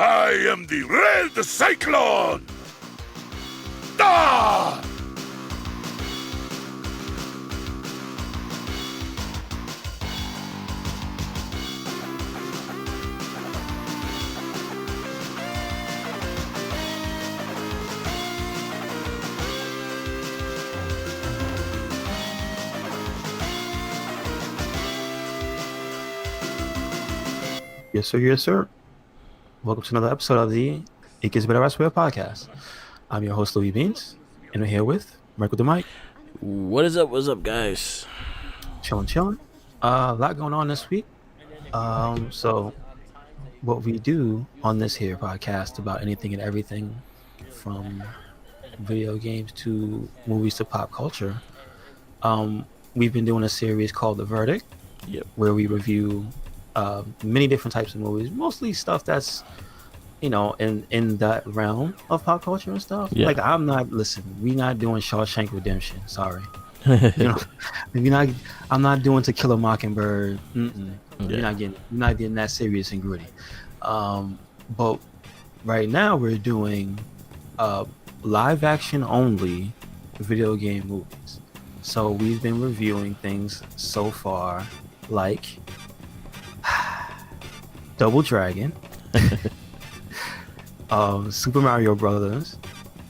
I am the Red Cyclone! Ah! Yes, sir. Yes, sir. Welcome to another episode of the It Gets Better Elsewhere podcast. I'm your host, Louis Beans, and I'm here with Michael the Mike. What is up? What's up, guys? Chilling. A lot going on this week. So what we do on this here podcast about anything and everything from video games to movies to pop culture. We've been doing a series called The Verdict, where we review many different types of movies, mostly stuff that's in that realm of pop culture and stuff. Like we're not doing Shawshank Redemption, sorry. I'm not doing To Kill a Mockingbird. You're not getting that serious and gritty. But right now we're doing live action only video game movies. So we've been reviewing things so far like Double Dragon, Super Mario Brothers,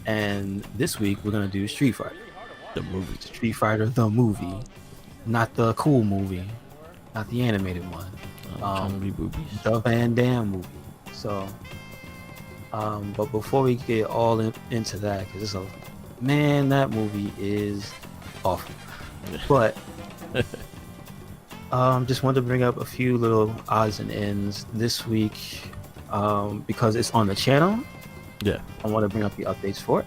and this week we're gonna do Street Fighter, the movie. Street Fighter the movie, not the cool movie, not the animated one. The Van Damme movie. So, but before we get all into that, because that movie is awful. But just wanted to bring up a few little odds and ends this week because it's on the channel. I want to bring up the updates for it.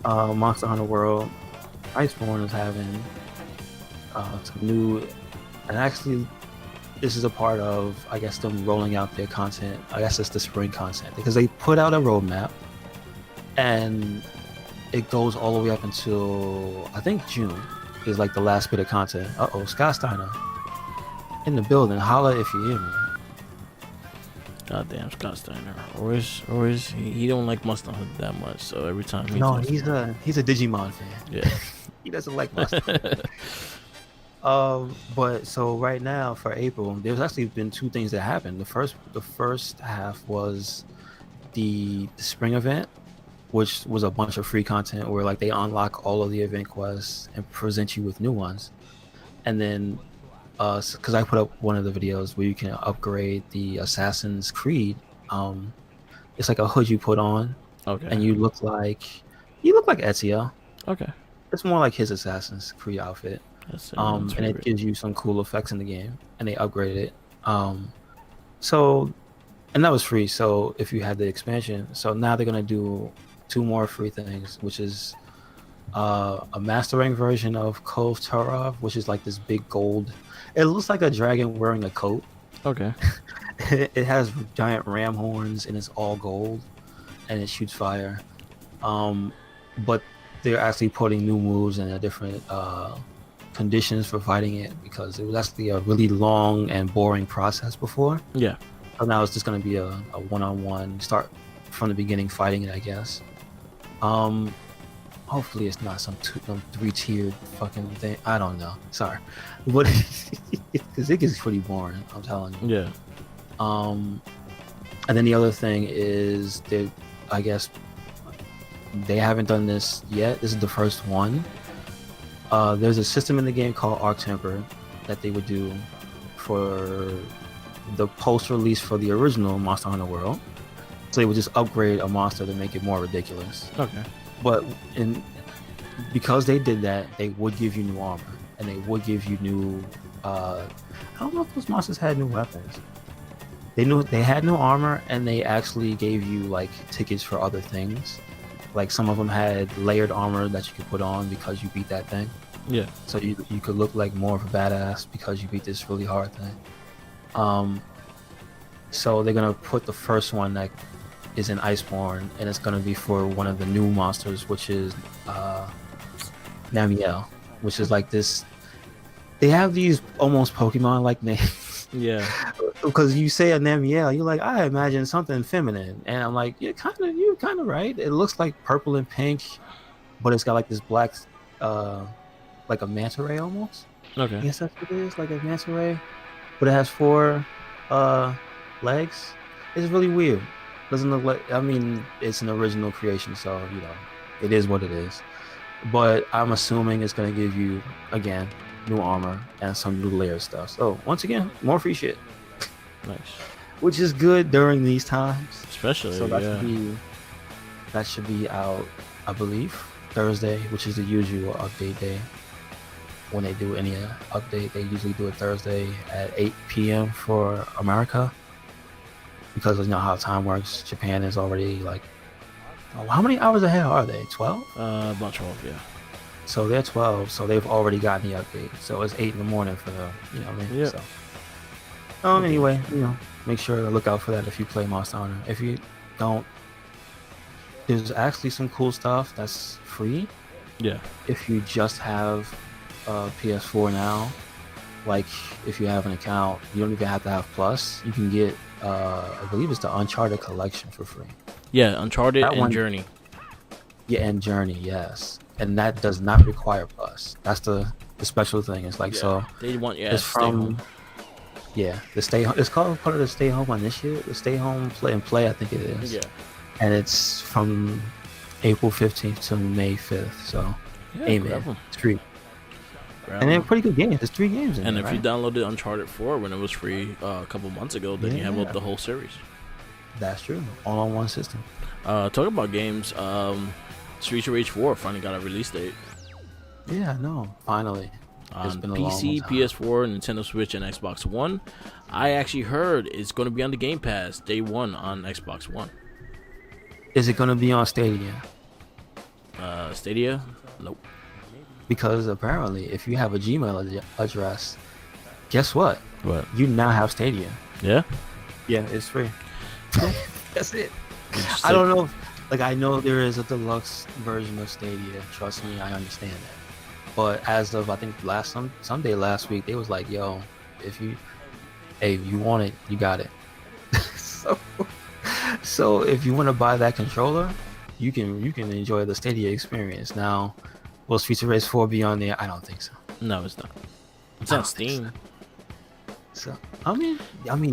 Monster Hunter World Iceborne is having some new, and actually this is a part of, I guess, them rolling out their content. I guess it's the spring content, because they put out a roadmap and it goes all the way up until I think June is like the last bit of content. Scott Steiner in the building. Holla if you hear me. Goddamn, Scott Steiner. Always, he don't like Monster Hunter that much. So every time he's a Digimon fan. Yeah, he doesn't like Monster Hunter. But so right now for April, there's actually been two things that happened. The first half was the spring event, which was a bunch of free content where like they unlock all of the event quests and present you with new ones. And then because I put up one of the videos where you can upgrade the Assassin's Creed. It's like a hood you put on, and you look like Ezio. Okay, it's more like his Assassin's Creed outfit. And it gives you some cool effects in the game, and they upgraded it. So, and that was free. So if you had the expansion, so now they're gonna do two more free things, which is a mastering version of Kov Tarov, which is like this big gold. It looks like a dragon wearing a coat. Okay. It has giant ram horns and it's all gold, and it shoots fire. But they're actually putting new moves and different conditions for fighting it, because it was actually a really long and boring process before. So now it's just going to be a one-on-one, start from the beginning fighting it, I guess. Hopefully it's not some three-tiered fucking thing. I don't know. Sorry. But because it gets pretty boring, I'm telling you. And then the other thing is I guess they haven't done this yet. This is the first one. There's a system in the game called Arc Temper that they would do for the post-release for the original Monster Hunter World. So they would just upgrade a monster to make it more ridiculous. Okay. But because they did that, they would give you new armor, and they would give you new. I don't know if those monsters had new weapons. They had new armor, and they actually gave you like tickets for other things. Like some of them had layered armor that you could put on because you beat that thing. So you could look like more of a badass because you beat this really hard thing. So they're gonna put the first one that is in Iceborne, and it's gonna be for one of the new monsters, which is Namiel, which is like this. They have these almost Pokemon-like names. because you say a Namielle, you're like, I imagine something feminine, and I'm like, you're kind of right. It looks like purple and pink, but it's got like this black, like a manta ray almost. Okay. I guess that's what it is, like a manta ray, but it has 4 legs. It's really weird. Doesn't look like. I mean, it's an original creation, so it is what it is. But I'm assuming it's gonna give you again new armor and some new layer stuff. So once again, more free shit. Nice. Which is good during these times. Especially, so that should be out, I believe, Thursday, which is the usual update day. When they do any update, they usually do it Thursday at 8 p.m. for America. Because how time works, Japan is already like, how many hours ahead are they? 12? About 12, yeah. So they're 12, so they've already gotten the update. So it's 8 in the morning for them, you know what I mean? Yeah. So, anyway, make sure to look out for that if you play Monster Hunter. If you don't, there's actually some cool stuff that's free. Yeah. If you just have PS4 now, like if you have an account, you don't even have to have Plus. You can get, I believe it's the Uncharted collection for free. Yeah, Uncharted that and one, Journey. Yeah, and Journey, yes. And that does not require Plus. That's the special thing. It's like, so they want it's from home. Yeah, the stay home. It's called part of the Stay Home Initiative. The Stay Home Play, I think it is. Yeah. And it's from April 15th to May 5th. So, amen. It's free. And they're pretty good games. There's 3 games in there, if you downloaded Uncharted 4 when it was free a couple months ago, then you have the whole series. That's true. All on one system. Talking about games, Streets of Rage 4 finally got a release date. Yeah, no, finally. It's been PC, PS4, Nintendo Switch, and Xbox One. I actually heard it's going to be on the Game Pass day 1 on Xbox One. Is it going to be on Stadia? Stadia? Nope. Because apparently, if you have a Gmail address, guess what? What? You now have Stadia. Yeah? Yeah, it's free. That's it. I don't know. I know there is a deluxe version of Stadia. Trust me, I understand that. But as of, I think, Sunday last week, they was like, yo, if you want it, you got it. So if you want to buy that controller, you can enjoy the Stadia experience. Now, will Streets of Rage 4 be on there? I don't think so. No, it's not. It's on Steam. So I mean,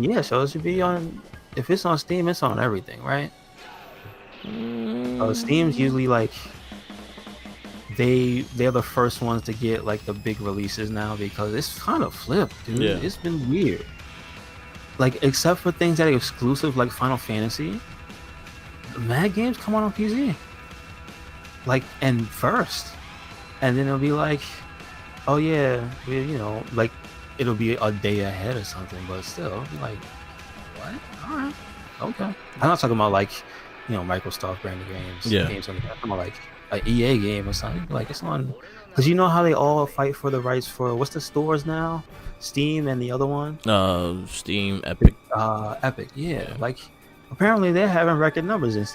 yeah. So it should be on. If it's on Steam, it's on everything, right? Steam's usually they're the first ones to get the big releases now because it's kind of flipped, dude. Yeah. It's been weird. Except for things that are exclusive, like Final Fantasy, mad games come out on PC. And first. And then it'll be oh yeah, it'll be a day ahead or something, but still, I'll be what? All right, okay. I'm not talking about Microsoft branded games. Yeah. Games I'm talking about an EA game or something. It's on, because you know how they all fight for the rights for what's the stores now? Steam and the other one. Steam, Epic. Epic, yeah. Apparently they're having record numbers, and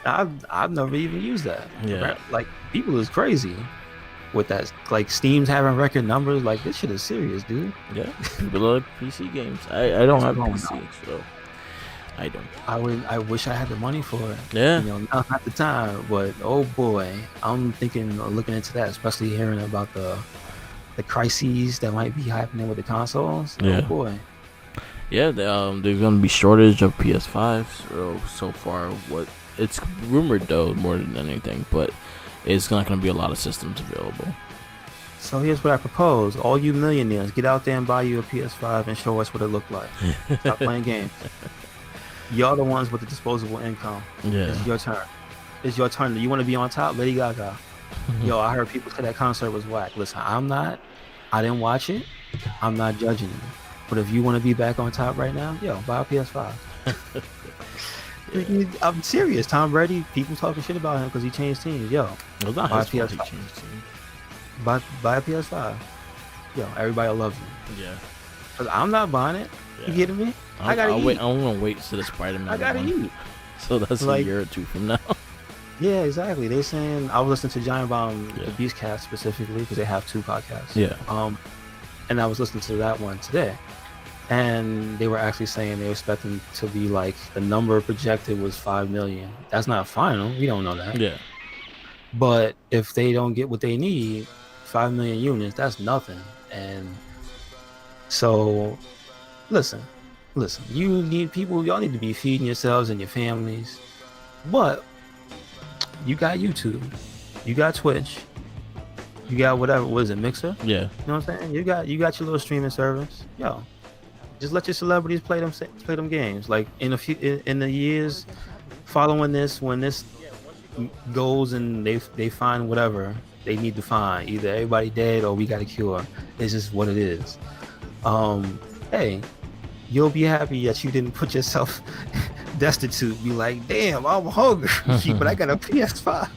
I've never even used that. Yeah. People is crazy with that. Steam's having record numbers. This shit is serious, dude. Yeah. People like PC games. I don't have a PC, so I don't. I wish I had the money for it. Yeah. Not at the time, but oh boy, I'm thinking of looking into that, especially hearing about the crises that might be happening with the consoles. Yeah. Oh boy. Yeah, there's gonna be shortage of PS5s. So far, what it's rumored though, more than anything, but it's not gonna be a lot of systems available. So here's what I propose: all you millionaires, get out there and buy you a PS5 and show us what it looked like. Stop playing games. Y'all the ones with the disposable income. Yeah. It's your turn. It's your turn. Do you want to be on top? Lady Gaga. Yo, I heard people say that concert was whack. Listen, I didn't watch it. I'm not judging you. But if you want to be back on top right now, yo, buy a PS5. Yeah. I'm serious. Tom Brady, people talking shit about him because he changed teams. Yo, buy a PS5. Buy a PS5. Yo, everybody will love you. Yeah. Because I'm not buying it. Yeah. You kidding me? I gotta eat. I'm gonna wait till the Spider-Man. I gotta eat. So that's a year or two from now. Yeah, exactly. They saying, I was listening to Giant Bomb, the Beastcast specifically, because they have 2 podcasts. Yeah. And I was listening to that one today, and they were actually saying they were expecting to be like the number projected was 5 million. That's not final. We don't know that. Yeah. But if they don't get what they need, 5 million units, that's nothing. And so, listen, you need people, y'all need to be feeding yourselves and your families. But you got YouTube, you got Twitch, you got whatever, what is it, Mixer? Yeah. You know what I'm saying? You got your little streaming service. Yo, just let your celebrities play them games. Like in the years following this, when this goes and they find whatever they need to find, either everybody dead or we got a cure. It's just what it is. Hey, you'll be happy that you didn't put yourself destitute. Be like, damn, I'm hungry, but I got a PS5.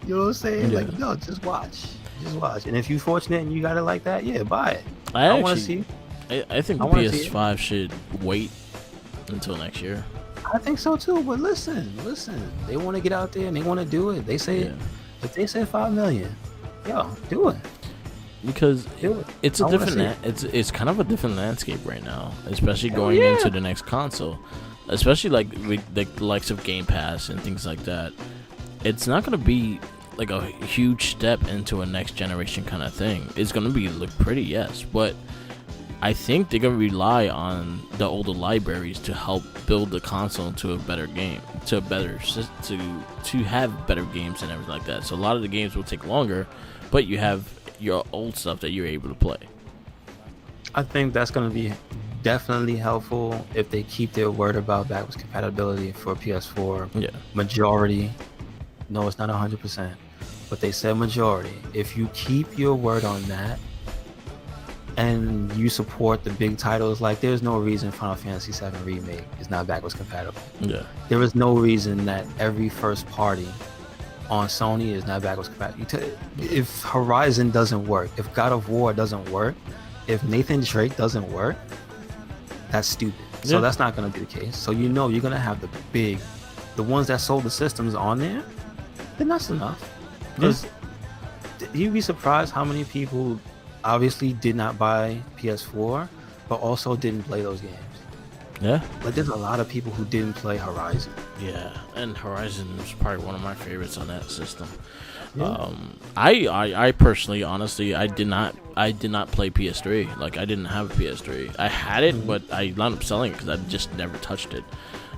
You know what I'm saying? Yeah. Like, no, just watch. And if you're fortunate and you got it like that, yeah, buy it. I want to see. I think the PS5 should wait until next year. I think so too. But listen, they want to get out there and they want to do it. They say if they say 5 million, yo, do it. Because it's a different it's kind of a different landscape right now, especially going into the next console, especially like with the likes of Game Pass and things like that. It's not going to be like a huge step into a next generation kind of thing. It's going to look pretty, yes, but I think they're going to rely on the older libraries to help build the console into a better game, to have better games and everything like that. So a lot of the games will take longer, but you have your old stuff that you're able to play. I think that's going to be definitely helpful if they keep their word about backwards compatibility for PS4. Yeah. Majority. No, it's not 100%, but they said majority. If you keep your word on that and you support the big titles, like there's no reason Final Fantasy VII Remake is not backwards compatible. Yeah. There is no reason that every first party on Sony is not backwards compatible. If Horizon doesn't work, if God of War doesn't work, if Nathan Drake doesn't work, that's stupid. So Yeah. that's not going to be the case. So you're going to have the ones that sold the systems on there, then that's enough. Because you'd be surprised how many people obviously did not buy PS4, but also didn't play those games. Yeah. Like there's a lot of people who didn't play Horizon. Yeah, and Horizon was probably one of my favorites on that system. Yeah. I personally, honestly, I did not play PS3. Like I didn't have a PS3. I had it, but I wound up selling it because I just never touched it.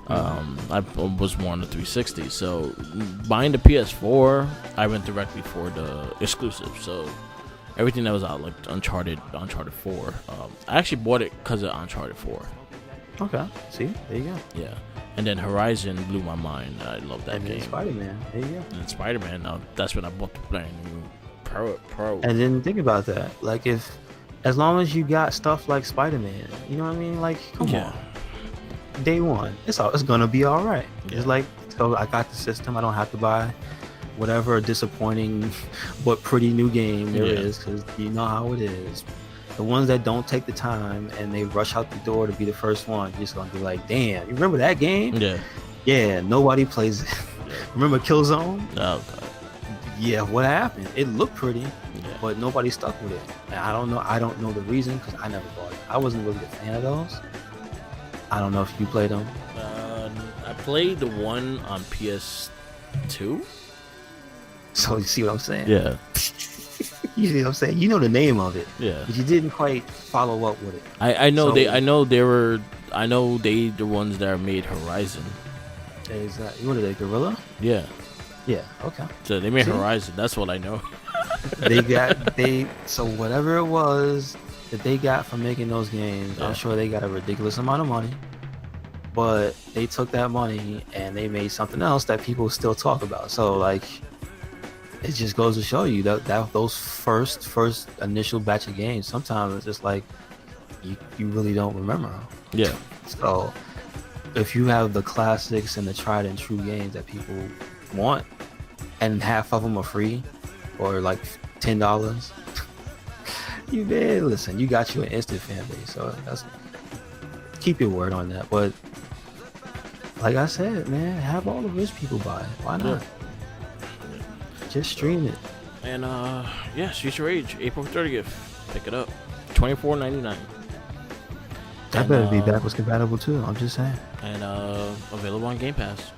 I was more on the 360. So buying the PS4, I went directly for the exclusive. So everything that was out, like Uncharted 4. I actually bought it because of Uncharted 4. Okay, see, there you go. Yeah, and then Horizon blew my mind. I love that game. Spider-Man, there you go. And Spider-Man, that's when I bought the brand new Pro. And then think about that. Like as long as you got stuff like Spider-Man, you know what I mean? Like, come on. Day one, it's gonna be all right. Yeah. It's like, so I got the system. I don't have to buy whatever disappointing but pretty new game there is, because you know how it is. The ones that don't take the time and they rush out the door to be the first one, you're just gonna be like, damn, you remember that game? Yeah, nobody plays it. Remember Killzone? Oh god. Yeah, what happened? It looked pretty, but nobody stuck with it. And I don't know the reason, because I never bought it. I wasn't really a fan of those. I don't know if you played them. I played the one on PS2. So you see what I'm saying? Yeah. You see what I'm saying? You know the name of it. Yeah. But you didn't quite follow up with it. I know they the ones that made Horizon. Exactly. What are they? Gorilla? Yeah. Yeah. Okay. So they made Horizon. That's what I know. So whatever it was that they got from making those games, I'm sure they got a ridiculous amount of money. But they took that money and they made something else that people still talk about. So like, it just goes to show you that those first initial batch of games, sometimes it's just like you really don't remember them. Yeah. So if you have the classics and the tried and true games that people want, and half of them are free or like $10, you man, listen, you got you an instant fan base. So keep your word on that. But like I said, man, have all the rich people buy it. Why not? Just stream it. And Streets of Rage, April 30th. Pick it up. $24.99. That better be backwards compatible too. I'm just saying. And available on Game Pass.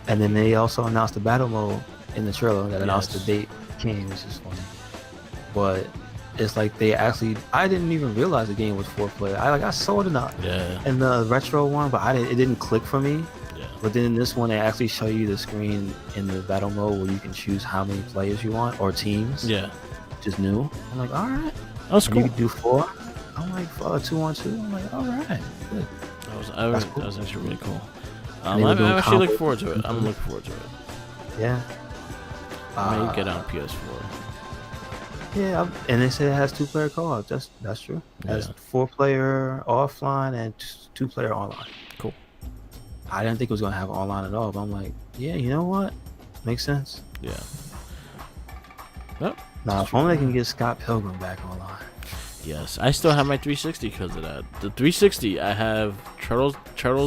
And then they also announced the battle mode in the trailer that announced the date came, which is funny. But it's like they actually, I didn't even realize the game was 4-player. I saw it in the retro one, but it didn't click for me. Yeah. But then in this one, they actually show you the screen in the battle mode where you can choose how many players you want or teams. Yeah. Which is new. I'm like, all right. That's cool. You can do 4. I'm like, 2-on-2. I'm like, all right. Good. That was actually really cool. I'm actually looking forward to it. I'm looking forward to it. Yeah. I may get on PS4. Yeah, and they say it has 2-player co-op. That's true. It has 4-player offline and 2-player online. Cool. I didn't think it was gonna have online at all, but I'm like, yeah, you know what? Makes sense. Yeah. Yep. Now, if only I can get Scott Pilgrim back online. Yes, I still have my 360 because of that. The 360, I have Turtles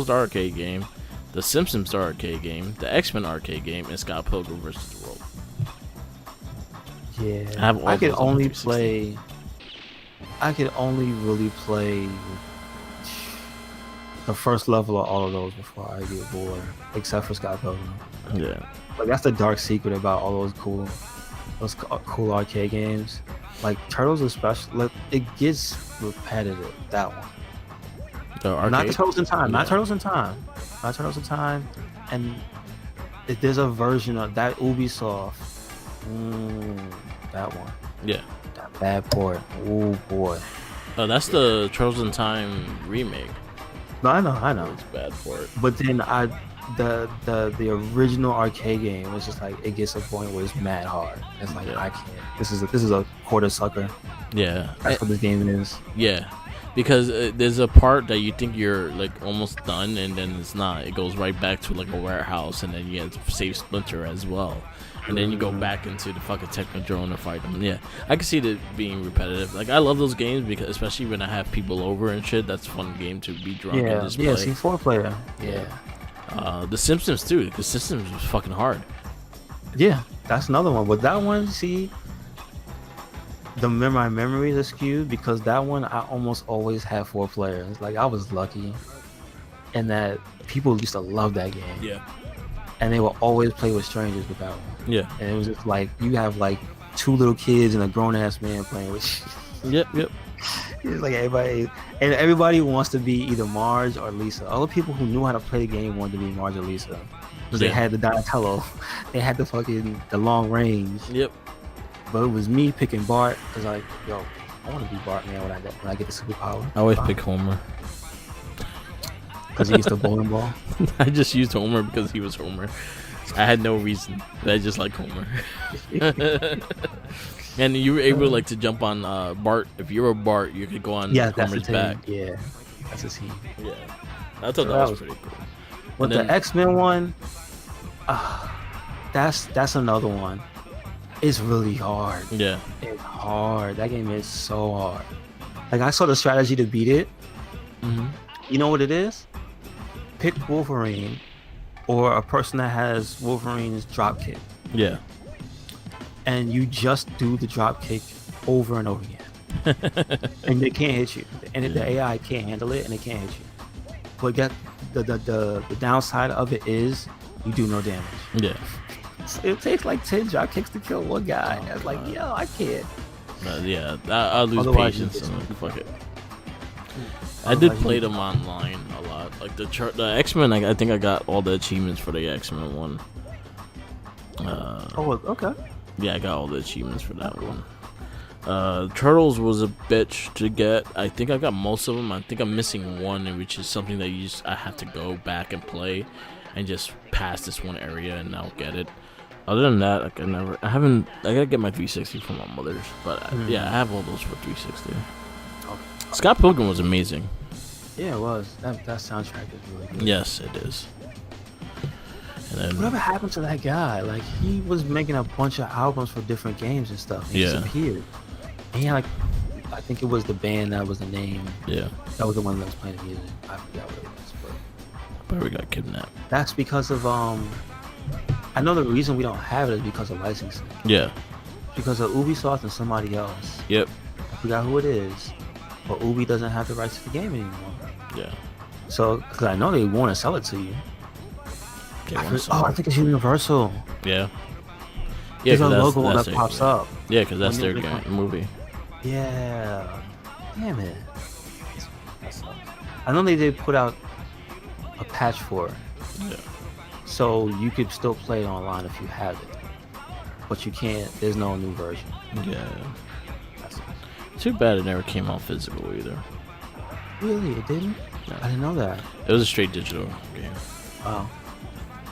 the arcade game, the Simpsons the arcade game, the X-Men arcade game, and Scott Pilgrim vs. the World. Yeah, I could only really play the first level of all of those before I get bored, except for Scott Pilgrim. Yeah, like that's the dark secret about all those cool arcade games. Like Turtles, especially, like it gets repetitive. That one, not Turtles in Time, not Turtles in Time, not Turtles in Time, and there's a version of that Ubisoft. That one. Yeah. That bad port. Oh boy. Oh, that's the Turtles in Time remake. No, I know. It's bad port. But then the original arcade game was just like it gets to a point where it's mad hard. It's like I can't. This is a quarter sucker. Yeah. That's what this game is. Yeah. Because there's a part that you think you're like almost done, and then it's not. It goes right back to like a warehouse, and then you have to save Splinter as well. And then you go back into the fucking Technodrome to fight them. Yeah, I can see it being repetitive. Like I love those games because, especially when I have people over and shit, that's a fun game to be drunk and just play. Yeah, see, 4-player. Yeah. The Simpsons too. The Simpsons was fucking hard. Yeah, that's another one. But that one, see, my memories are skewed because that one I almost always had 4 players. Like I was lucky, and that people used to love that game. Yeah. And they will always play with strangers with that one. Yeah. And it was just like you have like 2 little kids and a grown ass man playing with you. Yep. It's like everybody wants to be either Marge or Lisa. All the people who knew how to play the game wanted to be Marge or Lisa. Because they had the Donatello. They had the long range. Yep. But it was me picking Bart because I want to be Bart, man, when I get the superpower. I always pick Homer. Because he used the bowling ball. I just used Homer because he was Homer. I had no reason. I just like Homer. And you were able to jump on Bart. If you were Bart, you could go on Homer's back. Yeah, that's a team. Yeah, I thought that was pretty cool. But the X-Men one, that's another one. It's really hard. Yeah, it's hard. That game is so hard. Like I saw the strategy to beat it. Mm-hmm. You know what it is? Pick Wolverine or a person that has Wolverine's drop kick. Yeah. And you just do the drop kick over and over again. And they can't hit you. And the AI can't handle it and they can't hit you. But the downside of it is you do no damage. Yeah. It takes like 10 drop kicks to kill one guy. I was like, yo, I can't. Yeah, I'll lose patience and fuck it. I did play them online a lot. Like the X-Men, I think I got all the achievements for the X-Men one. Okay. Yeah, I got all the achievements for that one. Turtles was a bitch to get. I think I got most of them. I think I'm missing one, which is something that I have to go back and play and just pass this one area and I'll get it. Other than that, I gotta get my 360 from my mother's, but yeah, I have all those for 360. Scott Pilgrim was amazing. Yeah, it was. That soundtrack is really good. Yes, it is. And then, whatever happened to that guy? Like, he was making a bunch of albums for different games and stuff. He disappeared. And he had, I think it was the band that was the name. Yeah. That was the one that was playing the music. I forgot what it was. But we got kidnapped. That's because of, I know the reason we don't have it is because of licensing. Yeah. Because of Ubisoft and somebody else. Yep. I forgot who it is. But Ubi doesn't have the rights to the game anymore. Yeah. So, because I know they want to sell it to you. I think it's Universal. Yeah. Yeah, there's a logo that pops up. Yeah, because that's their movie. Yeah. Damn it. I know they did put out a patch for it. Yeah. So you could still play it online if you have it. But you can't. There's no new version. Yeah. Too bad it never came out physical either. Really? It didn't? No. I didn't know that. It was a straight digital game. Oh.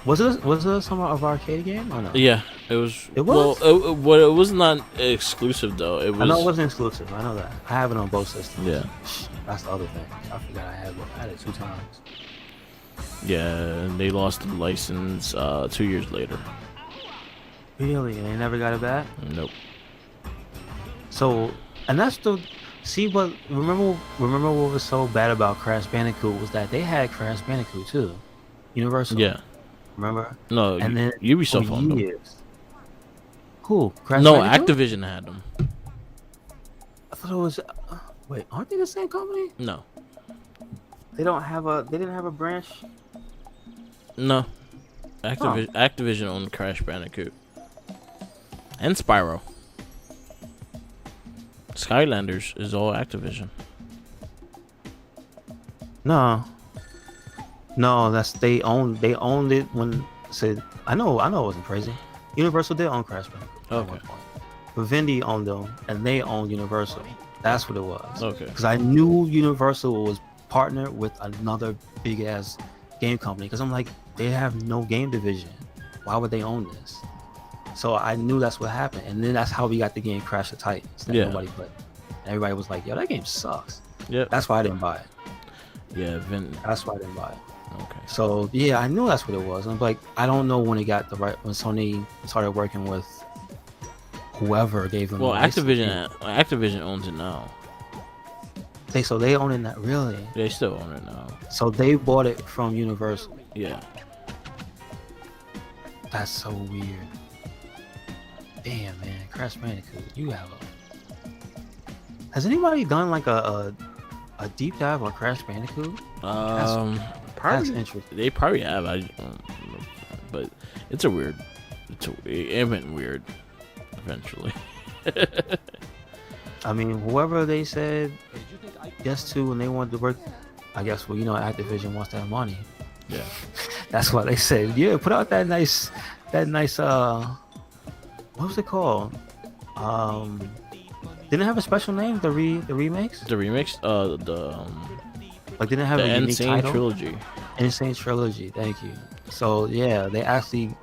Was it some of arcade game or no? Yeah, it was. It was. Well, it was not exclusive though. It was. I know it wasn't exclusive. I know that. I have it on both systems. Yeah. That's the other thing. I forgot I had it 2 times. Yeah, and they lost the license 2 years later. Really? And they never got it back? Nope. So, and that's the. See, but remember what was so bad about Crash Bandicoot was that they had Crash Bandicoot too, Universal. Yeah. Remember? No, and then Ubisoft owned them. Who? Crash No, Bandicoot? Activision had them. I thought it was. Wait, aren't they the same company? No. They don't have a. They didn't have a branch. No. Activision owned Crash Bandicoot. And Spyro. Skylanders is all Activision. No, that's they owned it when said I know it wasn't crazy. Universal did own Crash Bandicoot. Okay. But Vivendi owned them and they owned Universal. That's what it was. Okay. Because I knew Universal was partnered with another big ass game company. Because I'm like, they have no game division. Why would they own this? So I knew that's what happened, and then that's how we got the game Crash the Titans that nobody played. And everybody was like, "Yo, that game sucks." Yeah. That's why I didn't buy it. Yeah, that's why I didn't buy it. Okay. So yeah, I knew that's what it was. I'm like, I don't know when when Sony started working with whoever gave them. Well, Activision owns it now. So they own it now, really? They still own it now. So they bought it from Universal. Yeah. That's so weird. Damn, man, Crash Bandicoot, you have a. Has anybody done like a deep dive on Crash Bandicoot? Probably. That's interesting. They probably have. But it went weird. Eventually. I mean, whoever they said yes to when they wanted to work, I guess. Well, Activision wants that money. Yeah. That's why they said, yeah, put out that nice. What was it called? Didn't it have a special name? The remakes? The remakes? Didn't it have a unique title? Trilogy. Insane Trilogy. Thank you. So yeah, they actually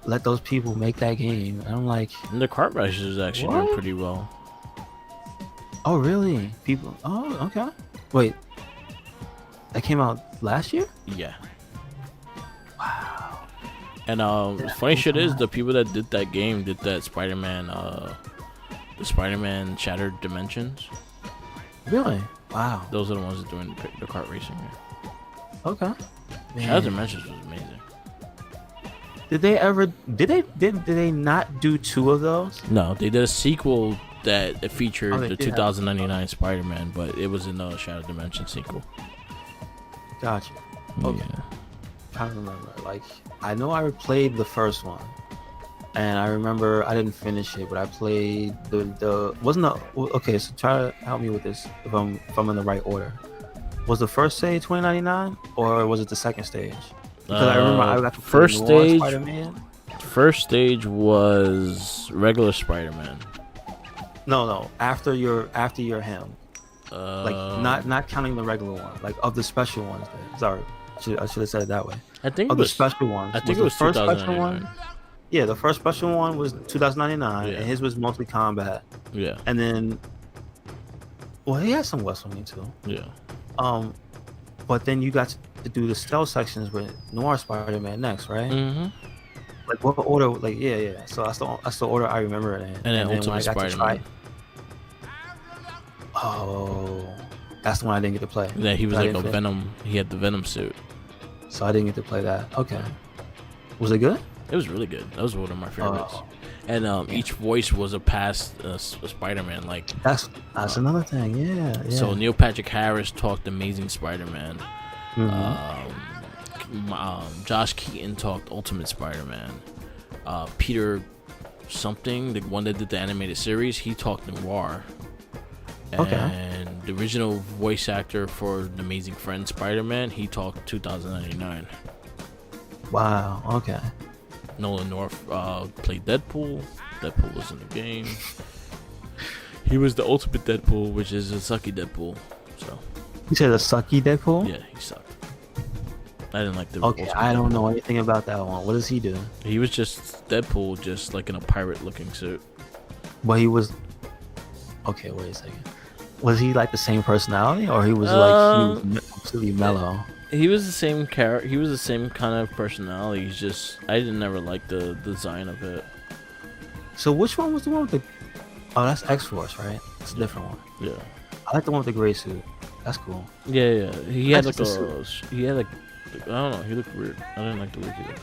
let those people make that game. And I'm like, and the kart races is actually doing pretty well. Oh really? People? Oh okay. Wait, that came out last year? Yeah. Wow. And funny shit is the people that did that game did that Spider-Man, the Spider-Man Shattered Dimensions. Really? Wow. Those are the ones that doing the kart racing game. Okay. Shattered Dimensions was amazing. Did they not do 2 of those? No, they did a sequel that featured the 2099 have... Spider-Man, but it was in the Shattered Dimension sequel. Gotcha. Okay. Yeah. I don't remember. I know I played the first one, and I remember I didn't finish it, but I played okay. So try to help me with this if I'm in the right order. Was the first stage 2099 or was it the second stage? Because I remember I got to play Noir Spider-Man. First stage was regular Spider-Man. No. After you're him. Not counting the regular one, of the special ones. Sorry. I should have said it that way. I think the special ones. I think it was the first special one. Yeah, the first special one was 2099, and his was mostly combat. Yeah. And then, well, he had some wrestling too. Yeah. But then you got to do the stealth sections with Noir Spider-Man next, right? Mm-hmm. What order? Yeah. So that's the order I remember it in. And then Ultimate Spider-Man. Oh, that's the one I didn't get to play. Yeah, he was like a Venom. He had the Venom suit. So I didn't get to play that. Okay. Was it good? It was really good. That was one of my favorites. and each voice was a past Spider-Man. Like that's another thing. Yeah. So Neil Patrick Harris talked Amazing Spider-Man. Josh Keaton talked Ultimate Spider-Man. Peter something, the one that did the animated series, he talked Noir. And the original voice actor for the Amazing Friend Spider-Man, he talked 2099. Wow. Okay. Nolan North played Deadpool. Deadpool was in the game. He was the ultimate Deadpool, which is a sucky Deadpool. So. You said a sucky Deadpool? Yeah, he sucked. I didn't like the. Okay, I don't know anything about that one. What does he do? He was just Deadpool, just like in a pirate-looking suit. But he was. Okay, wait a second. Was he like the same personality, or he was like he was completely mellow? He was the same character. He was the same kind of personality. He's just I didn't never like the design of it. So which one was the one with the? Oh, that's X-Force, right? It's a different one. Yeah. I like the one with the gray suit. That's cool. Yeah. He had like he had like I don't know. He looked weird. I didn't like the way he looked.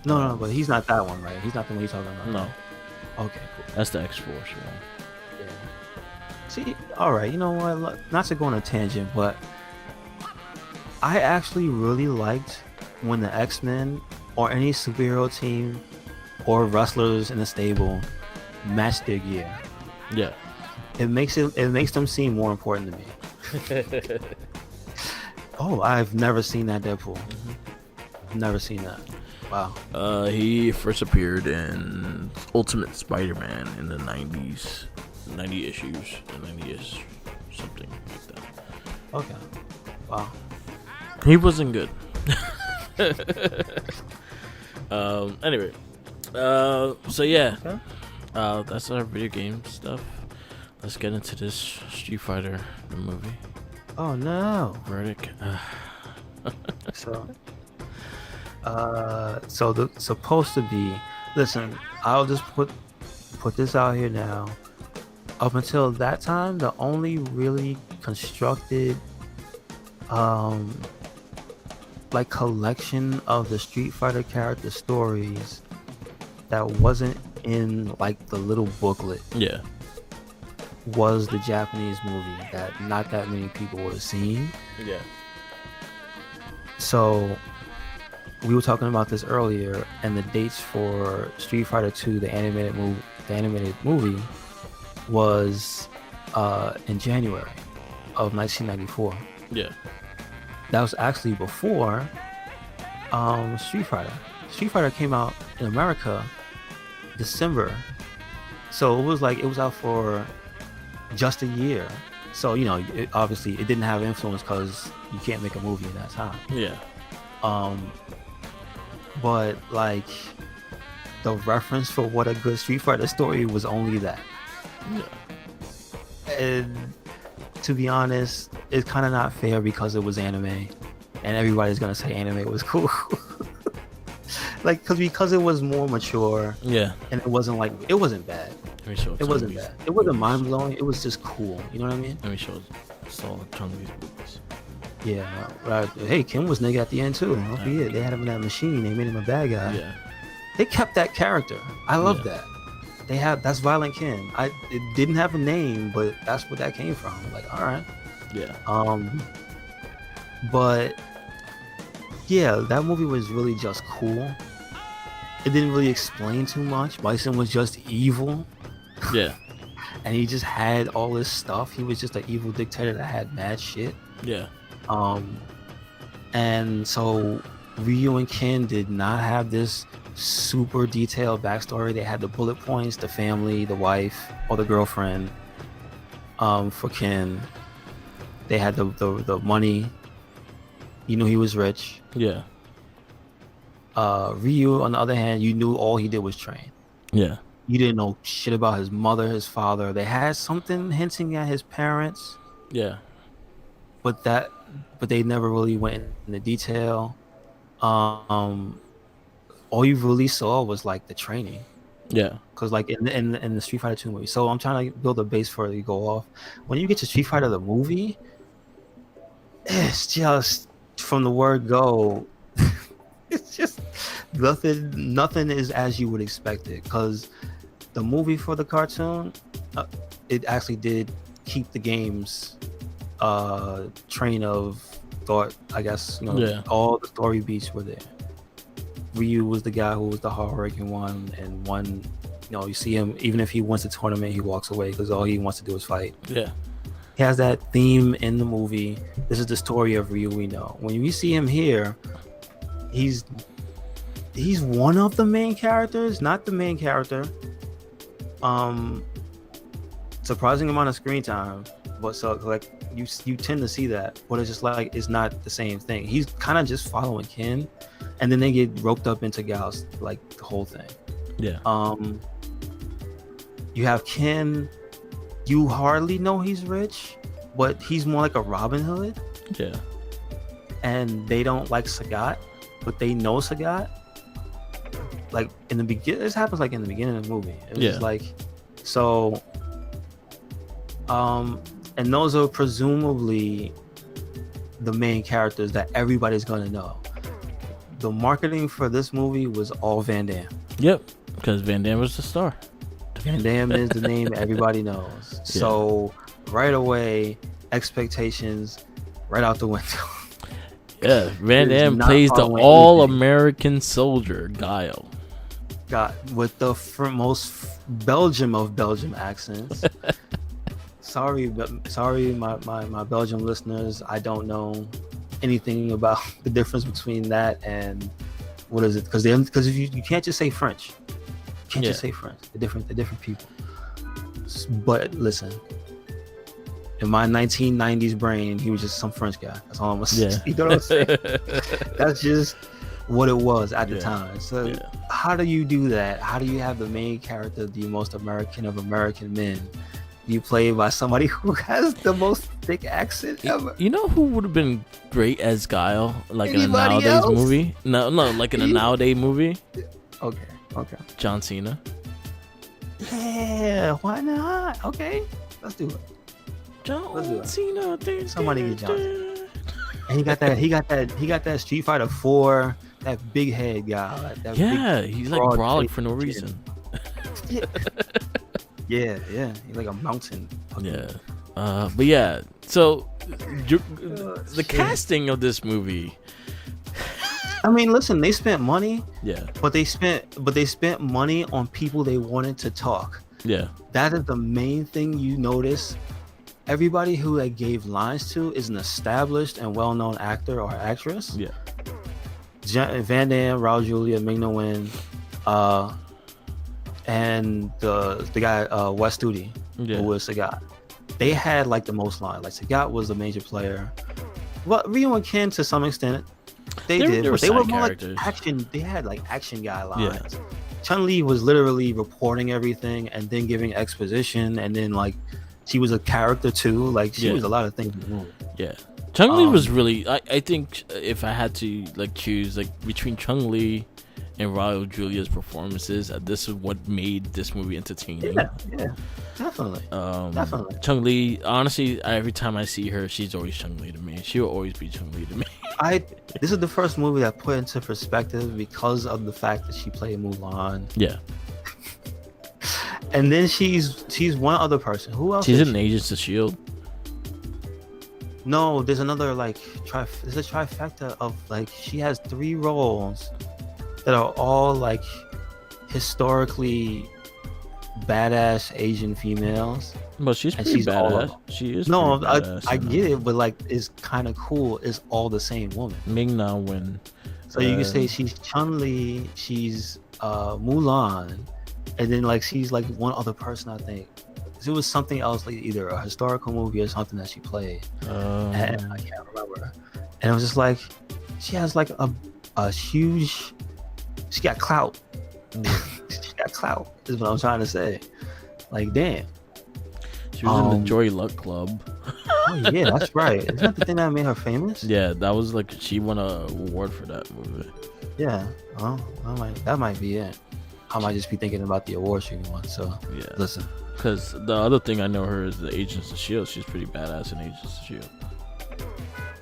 No, but he's not that one, right? He's not the one you're talking about. No. Okay, cool. That's the X-Force one. Yeah. See, all right. You know what? Not to go on a tangent, but I actually really liked when the X-Men or any superhero team or wrestlers in the stable matched their gear. Yeah. It makes them seem more important to me. Oh, I've never seen that Deadpool. Never seen that. Wow. He first appeared in Ultimate Spider-Man in the 90s. 90 issues. 90-ish. Something like that. Okay. Wow. He wasn't good. Anyway. So yeah. Okay. That's our video game stuff. Let's get into this Street Fighter the movie. Oh no. Verdict. So supposed to be. Listen, I'll just put this out here now. Up until that time, the only really constructed like collection of the Street Fighter character stories that wasn't in like the little booklet was the Japanese movie that not that many people would have seen. Yeah. So we were talking about this earlier, and the dates for Street Fighter 2, the animated movie, was in January of 1994. Yeah. That was actually before Street Fighter. Street Fighter came out in America December, so it was out for just a year. So obviously it didn't have influence because you can't make a movie in that time. Yeah. But like the reference for what a good Street Fighter story was only that. Yeah. And to be honest, it's kind of not fair because it was anime, and everybody's gonna say anime was cool. Like because it was more mature. Yeah. And it wasn't bad. It wasn't bad. It wasn't mind blowing. It was just cool. You know what I mean? Let me show some of these movies. Yeah. Right. Hey, Kim was nigga at the end too. Don't forget, they had him in that machine. They made him a bad guy. Yeah. They kept that character. I love that. That's Violent Ken. It didn't have a name, but that's where that came from. Like, all right. Yeah. But yeah, that movie was really just cool. It didn't really explain too much. Bison was just evil. Yeah. And he just had all this stuff. He was just an evil dictator that had mad shit. Yeah. And so Ryu and Ken did not have this super detailed backstory. They had the bullet points, the family, the wife, or the girlfriend. For Ken, they had the money. You knew he was rich. Yeah. Ryu, on the other hand, you knew all he did was train. Yeah. You didn't know shit about his mother, his father. They had something hinting at his parents. Yeah. But they never really went into detail. All you really saw was like the training. Yeah. Because like in the Street Fighter 2 movie. So I'm trying to build a base for it to go off. When you get to Street Fighter the movie, it's just from the word go. It's just Nothing is as you would expect it, because the movie for the cartoon, it actually did keep the game's train of thought. I guess all the story beats were there. Ryu was the guy who was the hardworking one, and one, you see him, even if he wins the tournament, he walks away because all he wants to do is fight. Yeah. He has that theme in the movie. This is the story of Ryu we know. When you see him here, he's one of the main characters, not the main character. Surprising amount of screen time, but so like you tend to see that, but it's just like it's not the same thing. He's kind of just following Ken, and then they get roped up into Gao's, like, the whole thing. Yeah. You have Ken. You hardly know he's rich, but he's more like a Robin Hood. Yeah. And they don't like Sagat, but they know Sagat. Like in the beginning, this happens like in the beginning of the movie. It was like, so, and those are presumably the main characters that everybody's gonna know. The marketing for this movie was all Van Damme. Yep, because Van Damme was the star. Van Damme is the name everybody knows. So right away, expectations right out the window. Yeah, Van Damme plays the all-American soldier, Guile. With the most Belgium of Belgium accents. Sorry, my Belgium listeners. I don't know anything about the difference between that and what is it? Because if you can't just say French. You can't just say French. They're different people. But listen, in my 1990s brain, he was just some French guy. That's all I'm gonna say. You know what I'm saying? That's just what it was at the time. So how do you do that? How do you have the main character, the most American of American men, you play by somebody who has the most thick accent ever? You know who would have been great as Guile, like Anybody in a nowadays else? movie? No, like in a nowadays movie. Okay. John Cena. Yeah, why not? Okay, let's do it. John Cena. Somebody get John Cena. And he got that Street Fighter 4, that big head guy. He's like brolic for no reason. Yeah, he's like a mountain. Yeah, but so the casting of this movie. I mean, listen, they spent money. Yeah. But they spent money on people they wanted to talk. Yeah. That is the main thing you notice. Everybody who they gave lines to is an established and well-known actor or actress. Yeah. Van Damme, Raul Julia, Ming-Na Wen, and the guy Wes Studi, who was Sagat. They had like the most lines. Like Sagat was the major player. Well, Ryu and Ken to some extent. They did, but they were more characters. Like action. They had like action guy lines. Yeah. Chun-Li was literally reporting everything and then giving exposition, and then like she was a character too. Like she was a lot of things in the movie. Yeah, Chun-Li was really. I think if I had to like choose like between Chun-Li and Raul Julia's performances, this is what made this movie entertaining. Yeah, definitely. Definitely. Chun-Li, honestly, every time I see her, she's always Chun-Li to me. She will always be Chun-Li to me. This is the first movie that put into perspective because of the fact that she played Mulan. Yeah. And then she's one other person. Who else? She's in Agents of S.H.I.E.L.D. No, there's another like there's a trifecta of like she has 3 roles that are all like historically badass Asian females. But she's pretty badass. She is. No, I get it, but like it's kind of cool. It's all the same woman. Ming-Na Wen. So you can say she's Chun-Li, she's Mulan, and then like she's like one other person. I think it was something else, like either a historical movie or something that she played. And I can't remember. And it was just like she has like a huge. She got clout. She got clout. Is what I'm trying to say. Like damn. She was in the Joy Luck Club. Oh yeah, that's right. Isn't that the thing that made her famous? Yeah, that was like she won an award for that movie. Yeah, well, that might be it. I might just be thinking about the award she won. So yeah, listen. Because the other thing I know her is the Agents of S.H.I.E.L.D. She's pretty badass in Agents of S.H.I.E.L.D.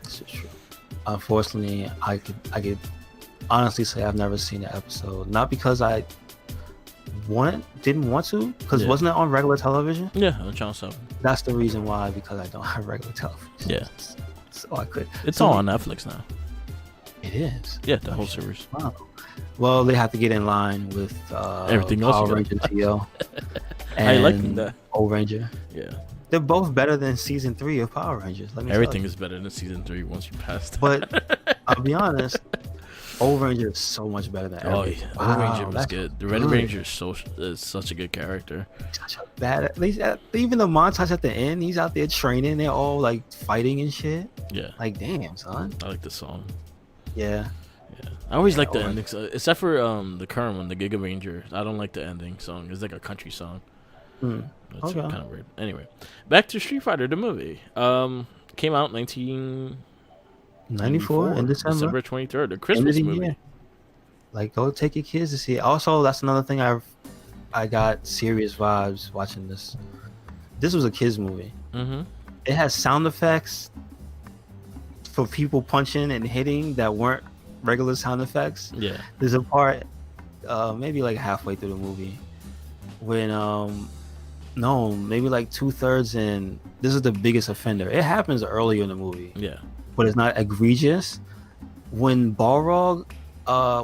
This is true. Unfortunately, I get honestly say I've never seen an episode. Not because I didn't want to, because wasn't it on regular television? Yeah, on Channel 7. That's the reason why, because I don't have regular television. Yeah. So I could. It's all on Netflix now. It is. Yeah, the whole series. Wow. Well, they have to get in line with everything else. Power Ranger TL. I like that. Old Ranger. Yeah. They're both better than season 3 of Power Rangers. Everything is better than season 3 once you pass that. But I'll be honest, Old Ranger is so much better than everything. Oh, yeah. Old Ranger was good. The Red Ranger is such a good character. Such a bad. Even the montage at the end, he's out there training. They're all like fighting and shit. Yeah. Like, damn, son. I like the song. Yeah. Yeah. I always like the endings, except for the current one, the Giga Ranger. I don't like the ending song. It's like a country song. That's kind of weird. Anyway, back to Street Fighter the movie. Came out 1994 in December 23rd, a Christmas movie. Year. Like, go take your kids to see it. Also, that's another thing I got serious vibes watching this. This was a kids movie. Mm-hmm. It has sound effects for people punching and hitting that weren't regular sound effects. Yeah. There's a part, maybe like halfway through the movie, when maybe like 2/3 in. This is the biggest offender. It happens earlier in the movie. Yeah. But it's not egregious. When Balrog,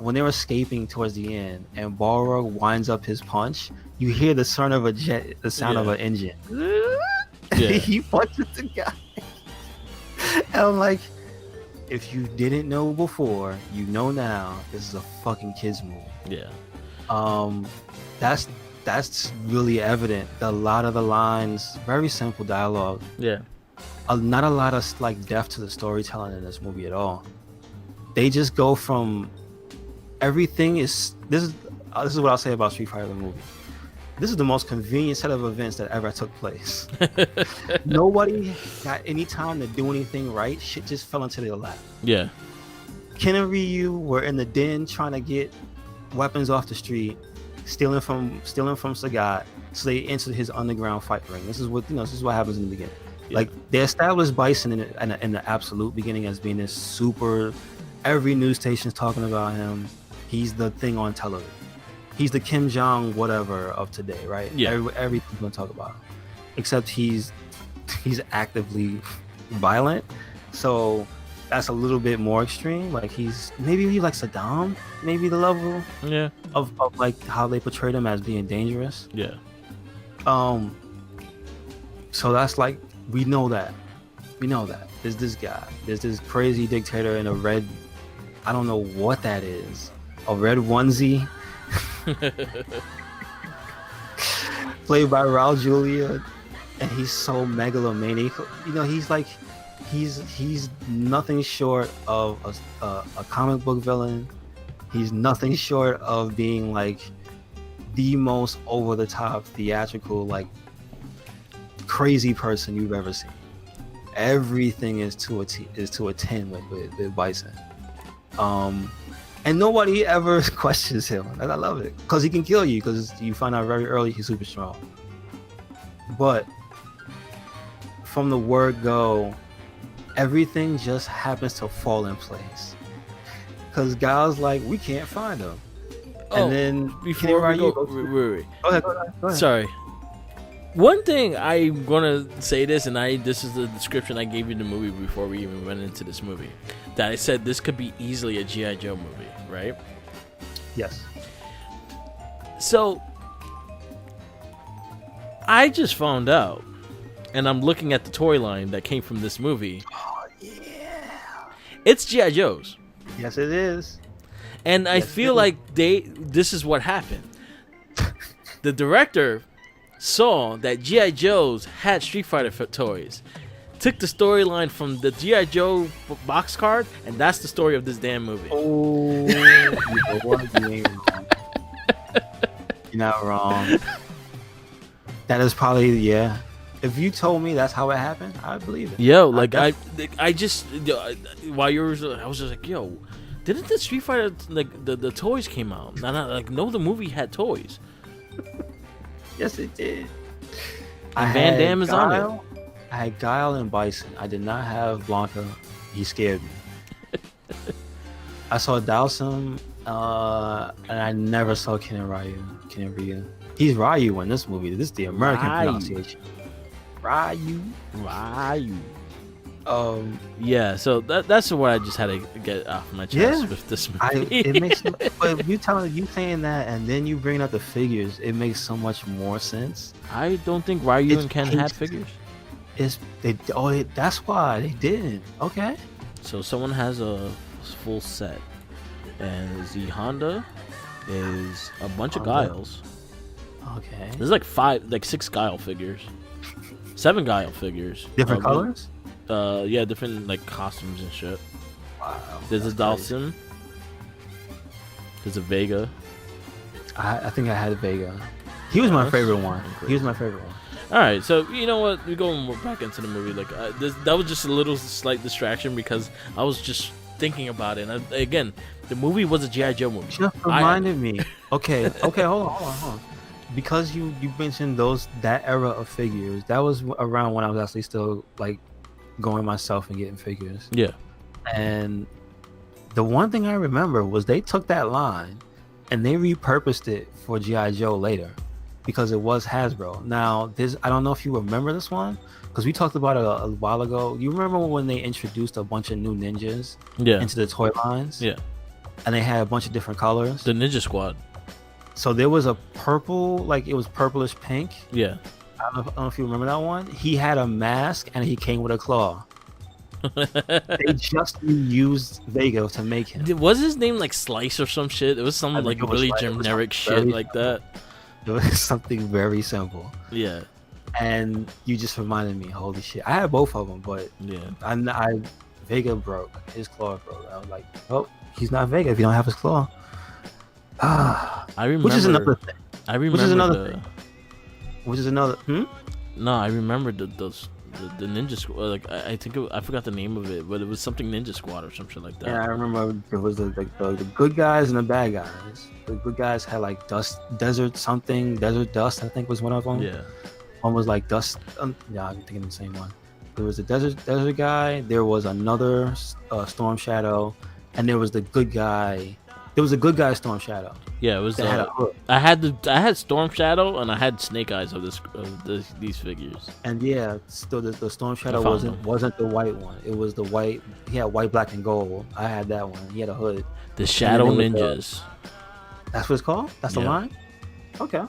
when they're escaping towards the end, and Balrog winds up his punch, you hear the sound of of an engine. Yeah. He punches the guy. And I'm like, if you didn't know before, you know now. This is a fucking kids movie. Yeah. That's really evident. A lot of the lines, very simple dialogue. Yeah. Not a lot of like depth to the storytelling in this movie at all. They just go from everything is. This is what I'll say about Street Fighter the movie. This is the most convenient set of events that ever took place. Nobody got any time to do anything right. Shit just fell into their lap. Yeah. Ken and Ryu were in the den trying to get weapons off the street, stealing from Sagat, so they entered his underground fight ring. This is what happens in the beginning. Yeah. Like, they established Bison in the absolute beginning as being this super. Every news station's talking about him. He's the thing on television. He's the Kim Jong whatever of today, right? Yeah. Everything's gonna talk about him, except he's actively violent. So that's a little bit more extreme. Like, maybe like Saddam, maybe the level of like how they portrayed him as being dangerous. Yeah. So that's like, we know that. There's this guy. There's this crazy dictator in a red, I don't know what that is. A red onesie. Played by Raul Julia. And he's so megalomaniac. He's nothing short of a comic book villain. He's nothing short of being like the most over the top theatrical, like, crazy person you've ever seen. Everything is to a 10 with Bison. And nobody ever questions him. And I love it, because he can kill you, because you find out very early he's super strong. But from the word go, everything just happens to fall in place. Because Guile's like, we can't find him. And then before we go, wait. Go ahead. Sorry. One thing I'm gonna say this, and this is the description I gave you the movie before we even went into this movie. That I said this could be easily a G.I. Joe movie, right? Yes. So I just found out, and I'm looking at the toy line that came from this movie. Oh yeah. It's G.I. Joe's. Yes, it is. And I feel like this is what happened. The director saw that G.I. Joe's had Street Fighter toys, took the storyline from the G.I. Joe box card, and that's the story of this damn movie. Oh, you ain't wrong. You're not wrong. That is probably, yeah. If you told me that's how it happened, I'd believe it. Yo, like I just while you were, I was just like, yo, didn't the Street Fighter, like the toys came out? And I like, no, the movie had toys. Yes, it did. Van Damme is on it. I had Guile and Bison. I did not have Blanca. He scared me. I saw Dhalsim, and I never saw Ken Ryu. He's Ryu in this movie. This is the American pronunciation. Ryu. Yeah, so that's what I just had to get off my chest with this movie. It makes, but you saying that, and then you bring up the figures, it makes so much more sense. I don't think Ryu and Ken had figures. That's why they didn't. Okay. So someone has a full set, and the Honda is a bunch of Guiles. Okay. There's like 6 Guile figures, 7 Guile figures. Different colors. Yeah, different like costumes and shit. Wow. There's a Dhalsim. There's a Vega. I think I had a Vega. He was my favorite one. All right, so you know what? We're going back into the movie. Like that was just a little slight distraction because I was just thinking about it. And again, the movie was a G.I. Joe movie. Just reminded me. Okay, hold on. Because you mentioned that era of figures, that was around when I was actually still like going myself and getting figures. Yeah. And the one thing I remember was they took that line and they repurposed it for G.I. Joe later because it was Hasbro. Now, I don't know if you remember this one because we talked about it a while ago. You remember when they introduced a bunch of new ninjas into the toy lines? Yeah. And they had a bunch of different colors. The Ninja Squad. So there was a purple, like it was purplish pink. Yeah. I don't know if you remember that one. He had a mask and he came with a claw. They just used Vega to make him. Was his name like Slice or some shit? It was some like really generic shit like that. It was something very simple. Yeah. And you just reminded me, holy shit. I had both of them, but I Vega broke. His claw broke. I was like, oh, he's not Vega if you don't have his claw. I remember. Which is another thing. No, I remember the Ninja Squad. Like I think I forgot the name of it, but it was something Ninja Squad or some shit like that. Yeah, I remember there was the good guys and the bad guys. The good guys had like Desert Dust, I think was one of them. Yeah. One was like Dust. Yeah, I'm thinking the same one. There was a desert guy. There was another Storm Shadow, and there was the good guy. There was a good guy Storm Shadow. Yeah, it was. I had Storm Shadow and I had Snake Eyes of these figures. And yeah, still the Storm Shadow wasn't the white one. It was the white. He had white, black, and gold. I had that one. He had a hood. The Shadow Ninjas. That's what it's called. That's the line. Okay.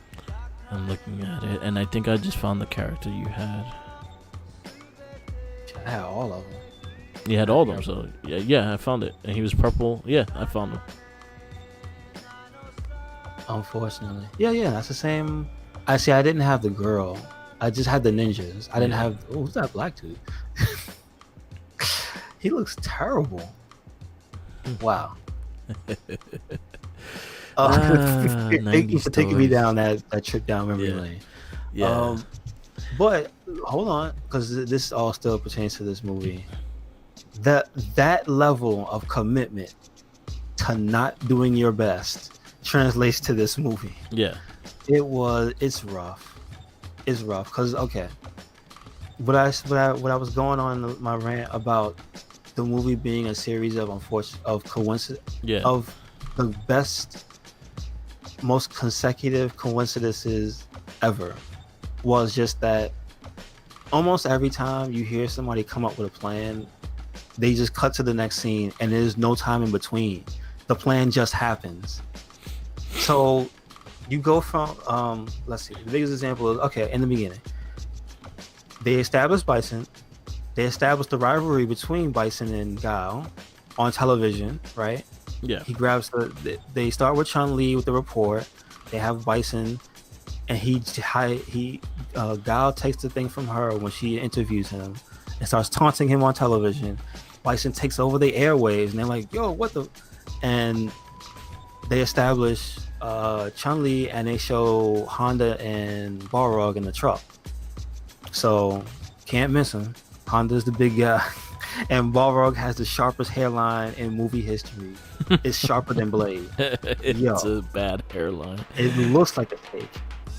I'm looking at it, and I think I just found the character you had. I had all of them. You had all of them, so yeah, I found it, and he was purple. Yeah, I found him. Unfortunately, yeah, that's the same. I didn't have the girl. I just had the ninjas. I didn't have. Oh, who's that black dude? He looks terrible. Wow. Thank you for taking me down that trip down memory lane. Yeah. But hold on, because this all still pertains to this movie. That level of commitment to not doing your best translates to this movie. Yeah. It's rough. It's rough because what I was going on my rant about the movie being a series of coincidence of the best, most consecutive coincidences ever was just that almost every time you hear somebody come up with a plan, they just cut to the next scene and there's no time in between. The plan just happens. So you go from let's see, the biggest example is in the beginning they established Bison. They established the rivalry between Bison and Guile on television, right? Yeah. He grabs they start with Chun-Li with the report. They have Bison, and Guile takes the thing from her when she interviews him and starts taunting him on television. Bison takes over the airwaves, and they're like, "Yo, what the?" And they establish Chun-Li, and they show Honda and Balrog in the truck. So can't miss him. Honda's the big guy, and Balrog has the sharpest hairline in movie history. It's sharper than Blade. It's a bad hairline. It looks like a steak.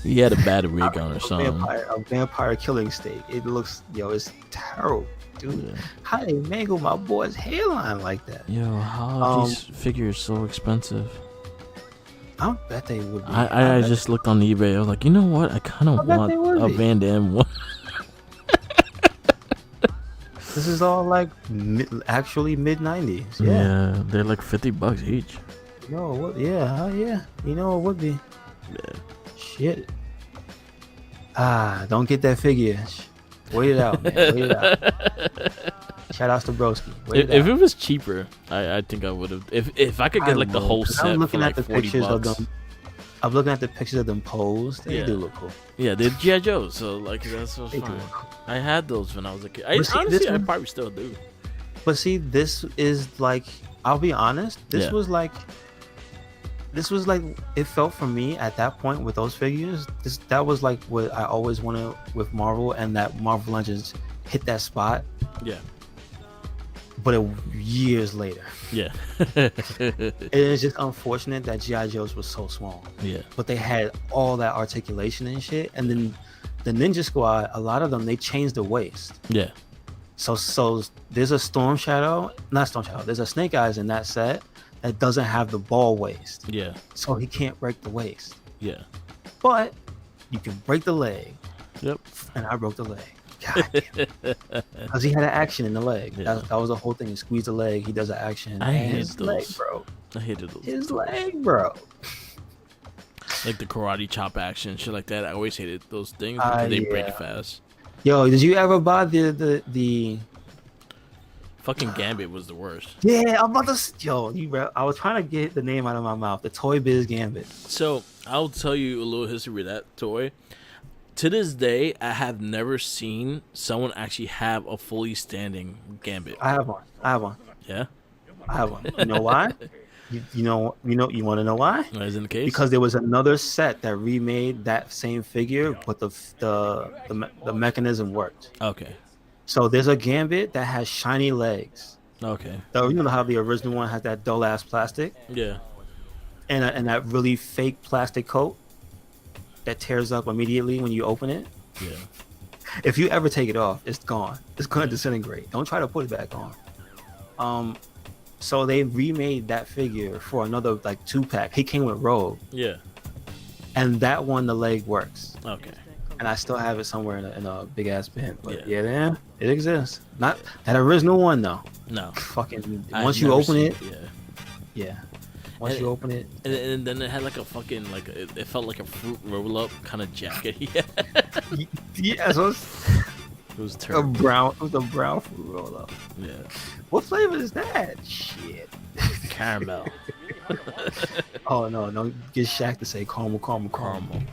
He had a bad wig on or something. A vampire killing steak. It looks, it's terrible. dude. Yeah. How they mangle my boy's hairline like that? Yo, how are these figures so expensive? I bet they would be. I just looked on eBay. I was like, you know what? I kind of want a Van Damme one. This is all like actually mid 90s. Yeah, they're like $50 each. Yo, what? Yeah, yeah. You know it would be. Yeah. Shit. Don't get that figure. Wait it out, man. Wait it out. Shout outs to Broski. If it was cheaper, I think I would have. If I could get like the whole set I'm looking for at like the $40. pictures of them. I'm looking at the pictures of them posed. They do look cool. Yeah, they're G.I. Joes, so like that's so fine. I had those when I was a kid. Honestly, I probably still do. But see, this is like, I'll be honest. This was like, it felt for me at that point with those figures. That was like what I always wanted with Marvel, and that Marvel Legends hit that spot. Yeah. But years later. Yeah. It's just unfortunate that G.I. Joes was so small. Yeah. But they had all that articulation and shit. And then the Ninja Squad, a lot of them, they changed the waist. Yeah. So there's a there's a Snake Eyes in that set that doesn't have the ball waist. Yeah. So he can't break the waist. Yeah. But you can break the leg. Yep. And I broke the leg. Because he had an action in the leg. Yeah. That was the whole thing. He squeezed the leg. He does an action. I hated his those. Leg, bro. I hated those. His leg, bro. Like the karate chop action, shit like that. I always hated those things because they break fast. Yo, did you ever buy the fucking Gambit was the worst. Yeah, I'm about to. I was trying to get the name out of my mouth. The Toy Biz Gambit. So I'll tell you a little history of that toy. To this day, I have never seen someone actually have a fully standing Gambit. I have one. Yeah, I have one. You know why? You want to know why? Why is it the case? Because there was another set that remade that same figure, but the mechanism worked. Okay. So there's a Gambit that has shiny legs. Okay. So you know how the original one has that dull ass plastic? Yeah. And that really fake plastic coat that tears up immediately when you open it. Yeah. If you ever take it off, it's gone. It's going to disintegrate. Don't try to put it back on. So they remade that figure for another like 2-pack. He came with Rogue. Yeah. And that one, the leg works. Okay. And I still have it somewhere in a big ass bin. But yeah, man, it exists. Not that original one though. No. Fucking once you open it. Yeah. Once you open it, and then it had like a fucking like it felt like a fruit roll up kind of jacket. Yeah, so it was terrible. It was a brown fruit roll up. Yeah. What flavor is that? Shit. Caramel. Oh no! Get Shaq to say caramel. Oh man.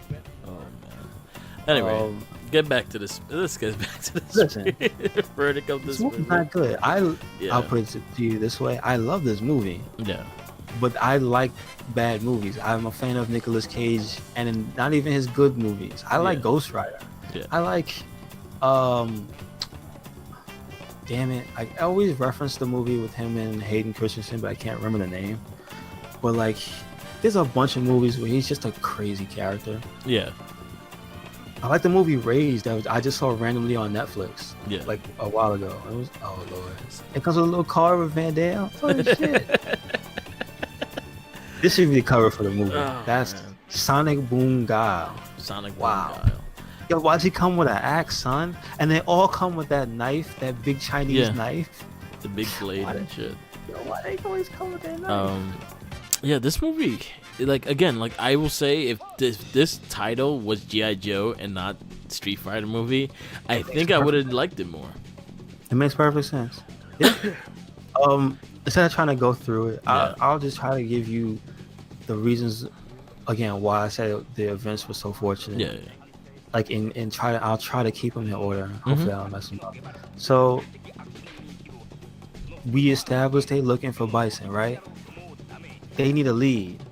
Anyway, get back to this. Let's get back to this. Listen, verdict of this movie. Not good. I'll put it to you this way. I love this movie. Yeah. But I like bad movies. I'm a fan of Nicolas Cage, and not even his good movies. I like Ghost Rider. Yeah. I like, damn it, I always reference the movie with him and Hayden Christensen, but I can't remember the name. But like, there's a bunch of movies where he's just a crazy character. Yeah. I like the movie Rage that I just saw randomly on Netflix. Yeah. Like a while ago. It was, oh lord. It comes with a little car with Van Damme. Oh shit. This should be the cover for the movie. Oh, that's man. Sonic Boom Guile. Sonic Boom Guile. Yo, why'd he come with an axe, son? And they all come with that knife, that big Chinese knife. The big blade and shit. Yo, why they always come with that knife? Yeah, this movie, like again, like I will say, if this title was G.I. Joe and not Street Fighter movie, I think I would have liked it more. It makes perfect sense. Yeah. Instead of trying to go through it, I'll just try to give you the reasons again why I said the events were so fortunate. Yeah. Like I'll try to keep them in order. Hopefully I don't mess them up. So we established they looking for Bison, right? They need a lead.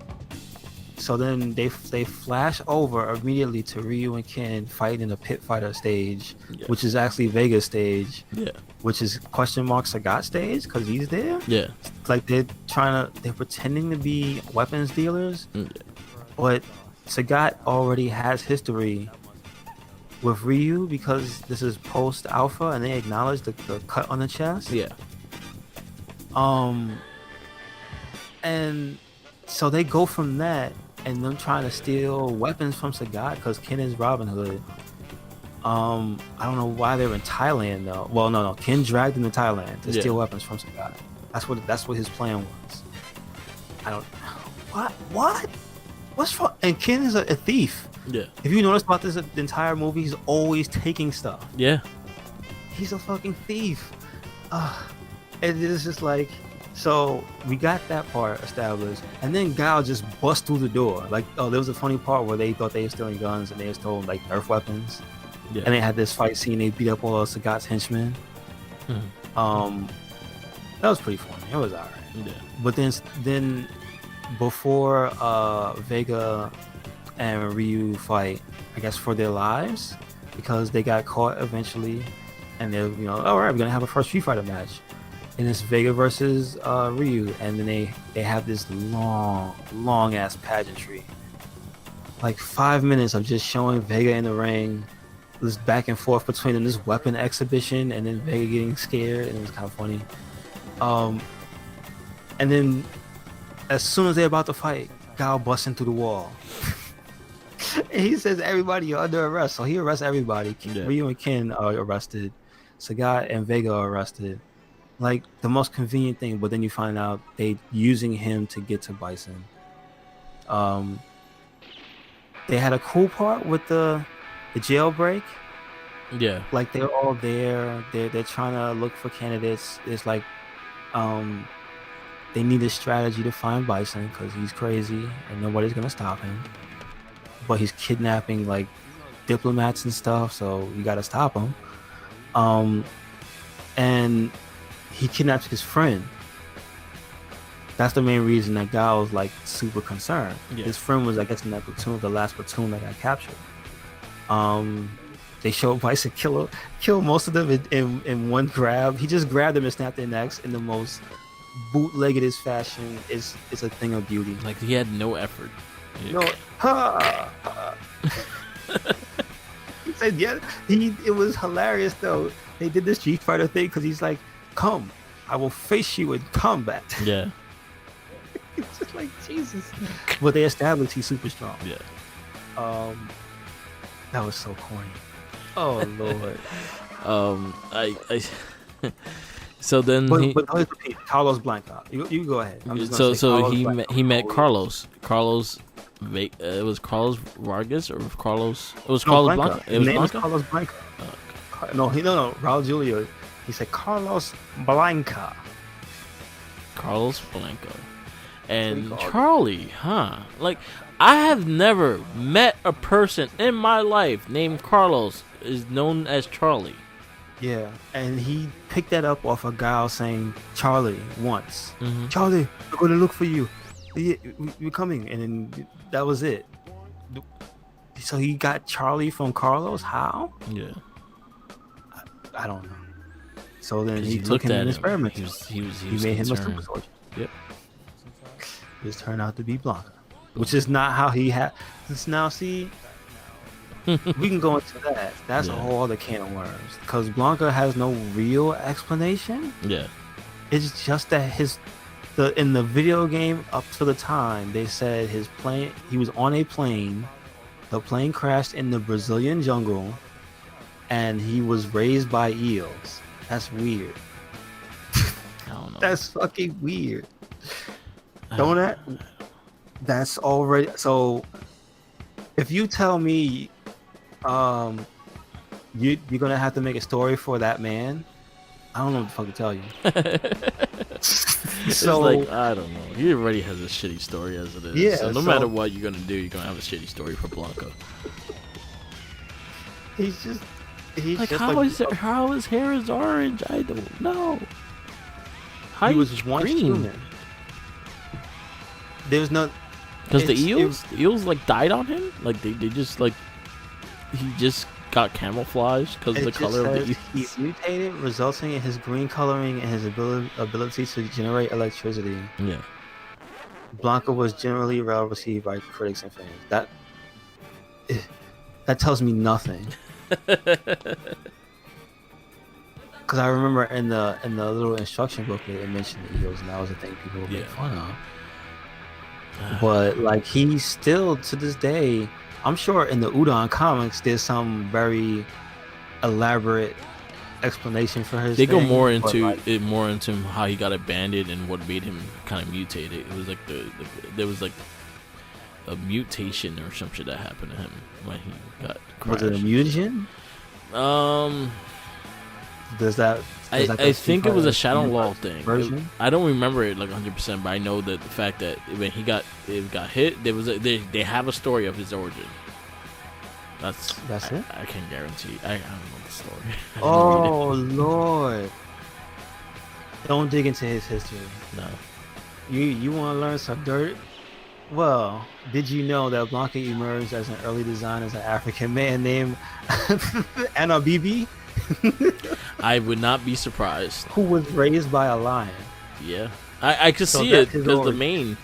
So then they flash over immediately to Ryu and Ken fighting in the Pit Fighter stage, which is actually Vega stage. Yeah. Which is Sagat stage because he's there. Yeah. Like they're pretending to be weapons dealers, but Sagat already has history with Ryu because this is post alpha and they acknowledge the cut on the chest. Yeah. And so they go from that and them trying to steal weapons from Sagat because Ken is Robin Hood. I don't know why they're in Thailand though. Well, no. Ken dragged them to Thailand to steal weapons from Sagat. That's what his plan was. I don't. What? What's wrong? And Ken is a thief. Yeah. If you notice about this the entire movie, he's always taking stuff. Yeah. He's a fucking thief. And it's just like, so we got that part established, and then Gao just busts through the door. Like, there was a funny part where they thought they were stealing guns, and they was told like Nerf weapons. Yeah. And they had this fight scene. They beat up all of Sagat's henchmen. That was pretty funny. It was alright. Yeah. But then before Vega and Ryu fight, I guess for their lives, because they got caught eventually, and they're all right, we're gonna have a first Street Fighter match, and it's Vega versus Ryu, and then they have this long ass pageantry, like 5 minutes of just showing Vega in the ring, this back and forth between them, this weapon exhibition, and then Vega getting scared, and it was kind of funny. And then as soon as they're about to fight, Gao busts into the wall. And he says, everybody, you're under arrest. So he arrests everybody. Yeah. Ryu and Ken are arrested. Sagat and Vega are arrested. Like, the most convenient thing, but then you find out they using him to get to Bison. They had a cool part with the jailbreak. Yeah. Like, they're all there. They're trying to look for candidates. It's like, they need a strategy to find Bison because he's crazy and nobody's gonna stop him. But he's kidnapping like diplomats and stuff, so you gotta stop him. And he kidnaps his friend. That's the main reason that Gao was like super concerned. Yeah. His friend was, I guess, in that platoon, the last platoon that got captured. They showed Bison kill most of them in one grab. He just grabbed them and snapped their necks in the most bootlegged fashion. Is a thing of beauty. Like, he had no effort. No, he said, yeah. It was hilarious though. They did this Street Fighter thing because he's like, "Come, I will face you in combat." Yeah. It's just like Jesus. But they established he's super strong. Yeah. That was so corny. Oh Lord. I So then but Carlos Blanca. You go ahead. So he met Carlos. It was Carlos Vargas or Carlos. It was Carlos Blanca. It was Carlos Blanca. No, Raul Julia. He said Carlos Blanca. Carlos Blanca. And Charlie, huh? Like, I have never met a person in my life named Carlos is known as Charlie. Yeah, and he picked that up off a guy saying Charlie once. Mm-hmm. Charlie, we're going to look for you. We're coming. And then that was it. So he got Charlie from Carlos? How? Yeah. I don't know. So then he took him in experiment. He made him a super soldier. Yep. This turned out to be Blanca, which is not how he had. Now, see, we can go into that. That's a whole other can of worms. Because Blanca has no real explanation. Yeah. It's just that in the video game up to the time, they said he was on a plane. The plane crashed in the Brazilian jungle, and he was raised by eels. That's weird. I don't know. That's fucking weird. Don't that? That's already so. If you tell me, you're gonna have to make a story for that man, I don't know what the fuck to tell you. So like, I don't know. He already has a shitty story as it is. Yeah. So no matter what you're gonna do, you're gonna have a shitty story for Blanca. He's just how his hair is orange? I don't know. He was once green. Human. There's no. Because the eels like died on him. Like they just like he just got camouflaged because of the color of the eels. He mutated, resulting in his green coloring and his ability to generate electricity. Yeah. Blanca was generally well received by critics and fans. That tells me nothing. Because I remember in the little instruction booklet it mentioned the eels, and that was the thing people would make fun of. But like he's still to this day, I'm sure in the Udon comics there's some very elaborate explanation for his. They go more into how he got abandoned and what made him kind of mutated. It was like there was like a mutation or some shit that happened to him when he got crashed. Was it a mutation? I think it was a Shadow Law thing. I don't remember it like 100%, but I know that the fact that when he got hit, they have a story of his origin. That's it. I can guarantee. I don't know the story. Oh Lord! Don't dig into his history. No. You want to learn some dirt? Well, did you know that Blanca emerged as an early design as an African man named Anabibi? I would not be surprised. Who was raised by a lion. Yeah. I could see it because the main.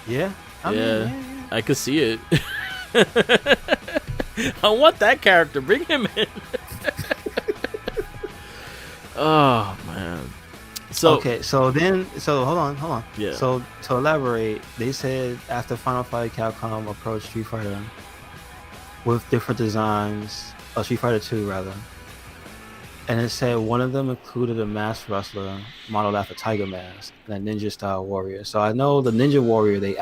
Yeah? I could see it. I want that character. Bring him in. Oh, man. So hold on. Yeah. So to elaborate, they said after Final Fight, Capcom approached Street Fighter with different designs, Street Fighter 2 rather, and it said one of them included a masked wrestler modeled after Tiger Mask and a ninja style warrior. So I know the Ninja Warrior they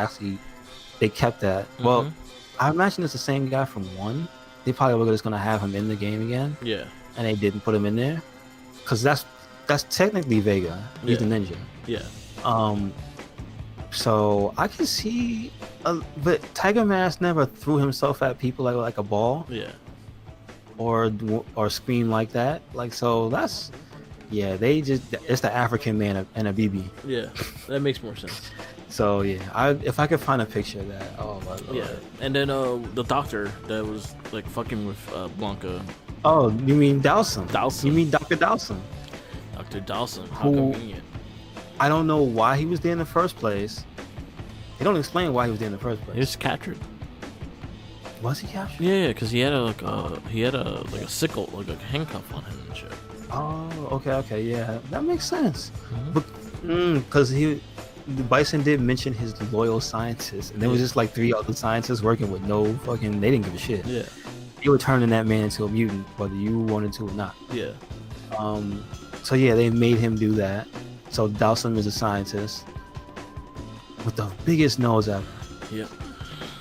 kept that. Mm-hmm. Well, I imagine it's the same guy from 1. They probably were just gonna have him in the game again. Yeah. And they didn't put him in there because that's technically Vega. He's the ninja. Yeah. So I can see, but Tiger Mask never threw himself at people like a ball. Yeah. Or scream like that. Like so that's it's the African man and a BB. Yeah, that makes more sense. So yeah, if I could find a picture of that, oh my lord. Yeah, and then the doctor that was like fucking with Blanca. Oh, you mean Dawson? Dawson. You mean Dr. Dawson? Dr. Dawson. How convenient. I don't know why he was there in the first place. They don't explain why he was there in the first place. He was captured. Was he captured? Yeah, because he had a sickle, like a handcuff on him and shit. Oh, okay, yeah, that makes sense. Mm-hmm. But because Bison did mention his loyal scientists, and there was just like 3 other scientists working with no fucking. They didn't give a shit. Yeah, they were turning that man into a mutant, whether you wanted to or not. Yeah. So yeah, they made him do that. So Dawson is a scientist with the biggest nose ever. Yep.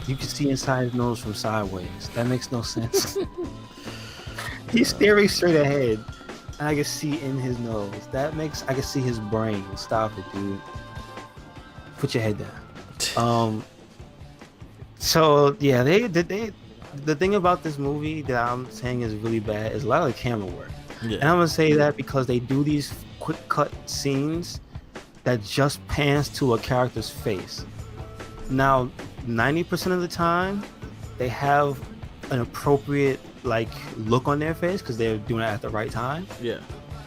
You can see inside his nose from sideways. That makes no sense. He's staring straight ahead, and I can see in his nose. I can see his brain. Stop it, dude. Put your head down. So yeah, the thing about this movie that I'm saying is really bad is a lot of the camera work. Yeah. And I'm gonna say that because they do these quick cut scenes that just pans to a character's face. Now, 90% of the time, they have an appropriate look on their face because they're doing it at the right time. Yeah.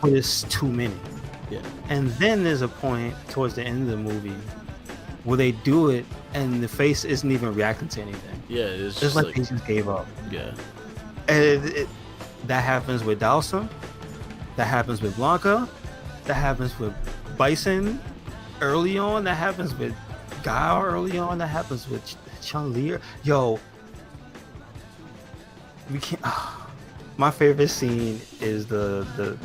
But it's too many. Yeah. And then there's a point towards the end of the movie where they do it and the face isn't even reacting to anything. Yeah, it's just like they just gave up. Yeah. And that happens with Dawson. That happens with Blanca. That happens with Bison early on. That happens with Guile early on. That happens with Chun-Li. Yo, we can't. My favorite scene is the.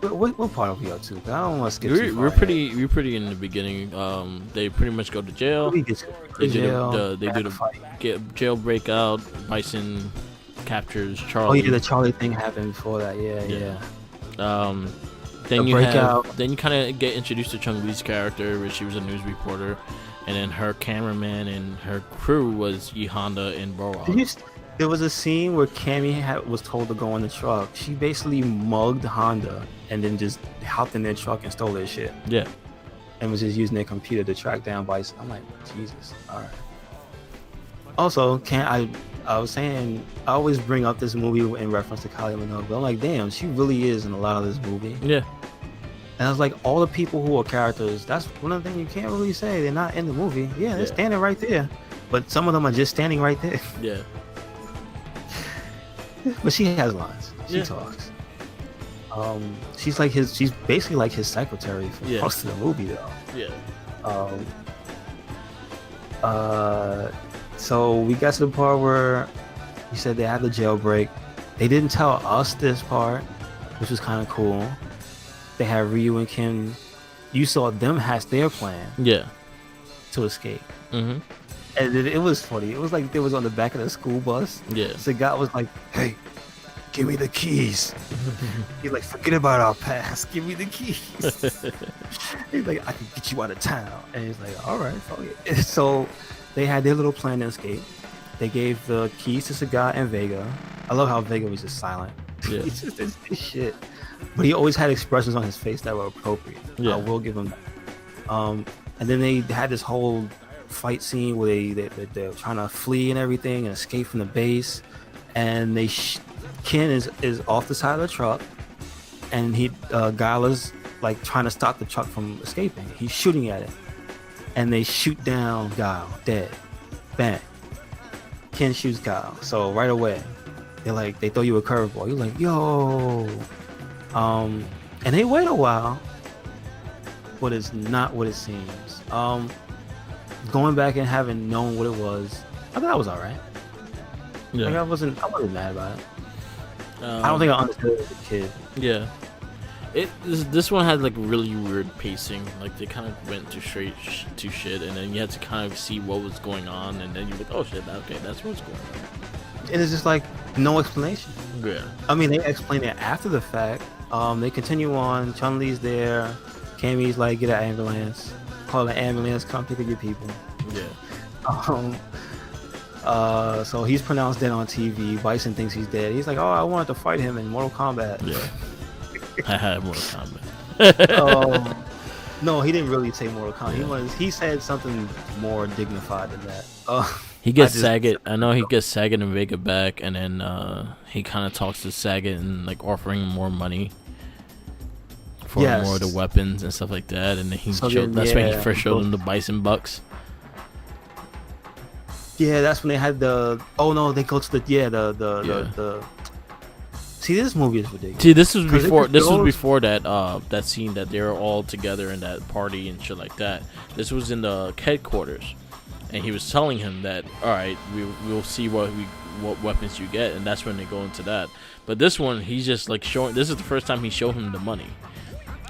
What part are we up to? I don't want to skip too far. We're pretty in the beginning. They pretty much go to jail. They do the jailbreak out. Bison captures Charlie. Oh yeah, the Charlie thing happened before that. Yeah. Then you kind of get introduced to Chun-Li's character, where she was a news reporter, and then her cameraman and her crew was E Honda and Borok. There was a scene where Cammy was told to go in the truck. She basically mugged Honda and then just hopped in their truck and stole their shit. Yeah. And was just using their computer to track down Bison. I'm like, Jesus. All right. Also, I was saying, I always bring up this movie in reference to Kylie Minogue, but I'm like, damn, she really is in a lot of this movie. Yeah. And I was like, all the people who are characters, that's one of the things you can't really say. They're not in the movie. Yeah, they're standing right there. But some of them are just standing right there. Yeah. But she has lines. She talks. She's like his. She's basically like his secretary for most of the movie, though. Yeah. So we got to the part where he said they had the jailbreak. They didn't tell us this part, which was kind of cool. They had Ryu and Kim. You saw them hatch their plan. Yeah. To escape. Mm-hmm. And it was funny. It was like they was on the back of the school bus. Yeah. So the guy was like, "Hey, give me the keys." He's like, "Forget about our past. Give me the keys." He's like, "I can get you out of town." And he's like, "All right, fuck it." So they had their little plan to escape. They gave the keys to Sagat and Vega. I love how Vega was just silent. Yeah. He's just this shit. But he always had expressions on his face that were appropriate. Yeah. I will give him that. And then they had this whole fight scene where they're trying to flee and everything and escape from the base. And Ken is off the side of the truck, and Gyla's like trying to stop the truck from escaping. He's shooting at it, and they shoot down Guile, dead. Bang. Ken shoots Guile. So right away, they throw you a curveball. You're like, yo. And they wait a while, but it's not what it seems. Going back and having known what it was, I thought it was all right. Yeah. Like I wasn't mad about it. I don't think I understood it as a kid. Yeah. This one had like really weird pacing. Like they kind of went to straight to shit, and then you had to kind of see what was going on, and then you're like, oh shit, okay, that's what's going on. And it's just like no explanation. Yeah. I mean, they explain it after the fact. They continue on. Chun-Li's there. Cammy's like, get an ambulance. Call an ambulance. Come pick up your people. Yeah. So he's pronounced dead on TV. Bison thinks he's dead. He's like, oh, I wanted to fight him in Mortal Kombat. Yeah. I had Mortal Kombat. No, he didn't really say Mortal Kombat. Yeah. He said something more dignified than that. He gets Sagat. I know he gets Sagat and Vega back, and then he kind of talks to Sagat and like offering him more money for more of the weapons and stuff like that. And then that's when he first showed him the Bison Bucks. Yeah, that's when they had the. Oh no, they go to the. See, this movie is ridiculous. See, this was before. This was before that scene that they were all together in that party and shit like that. This was in the headquarters, and he was telling him that, all right, we'll see what weapons you get, and that's when they go into that. But this one, he's just like showing. This is the first time he showed him the money.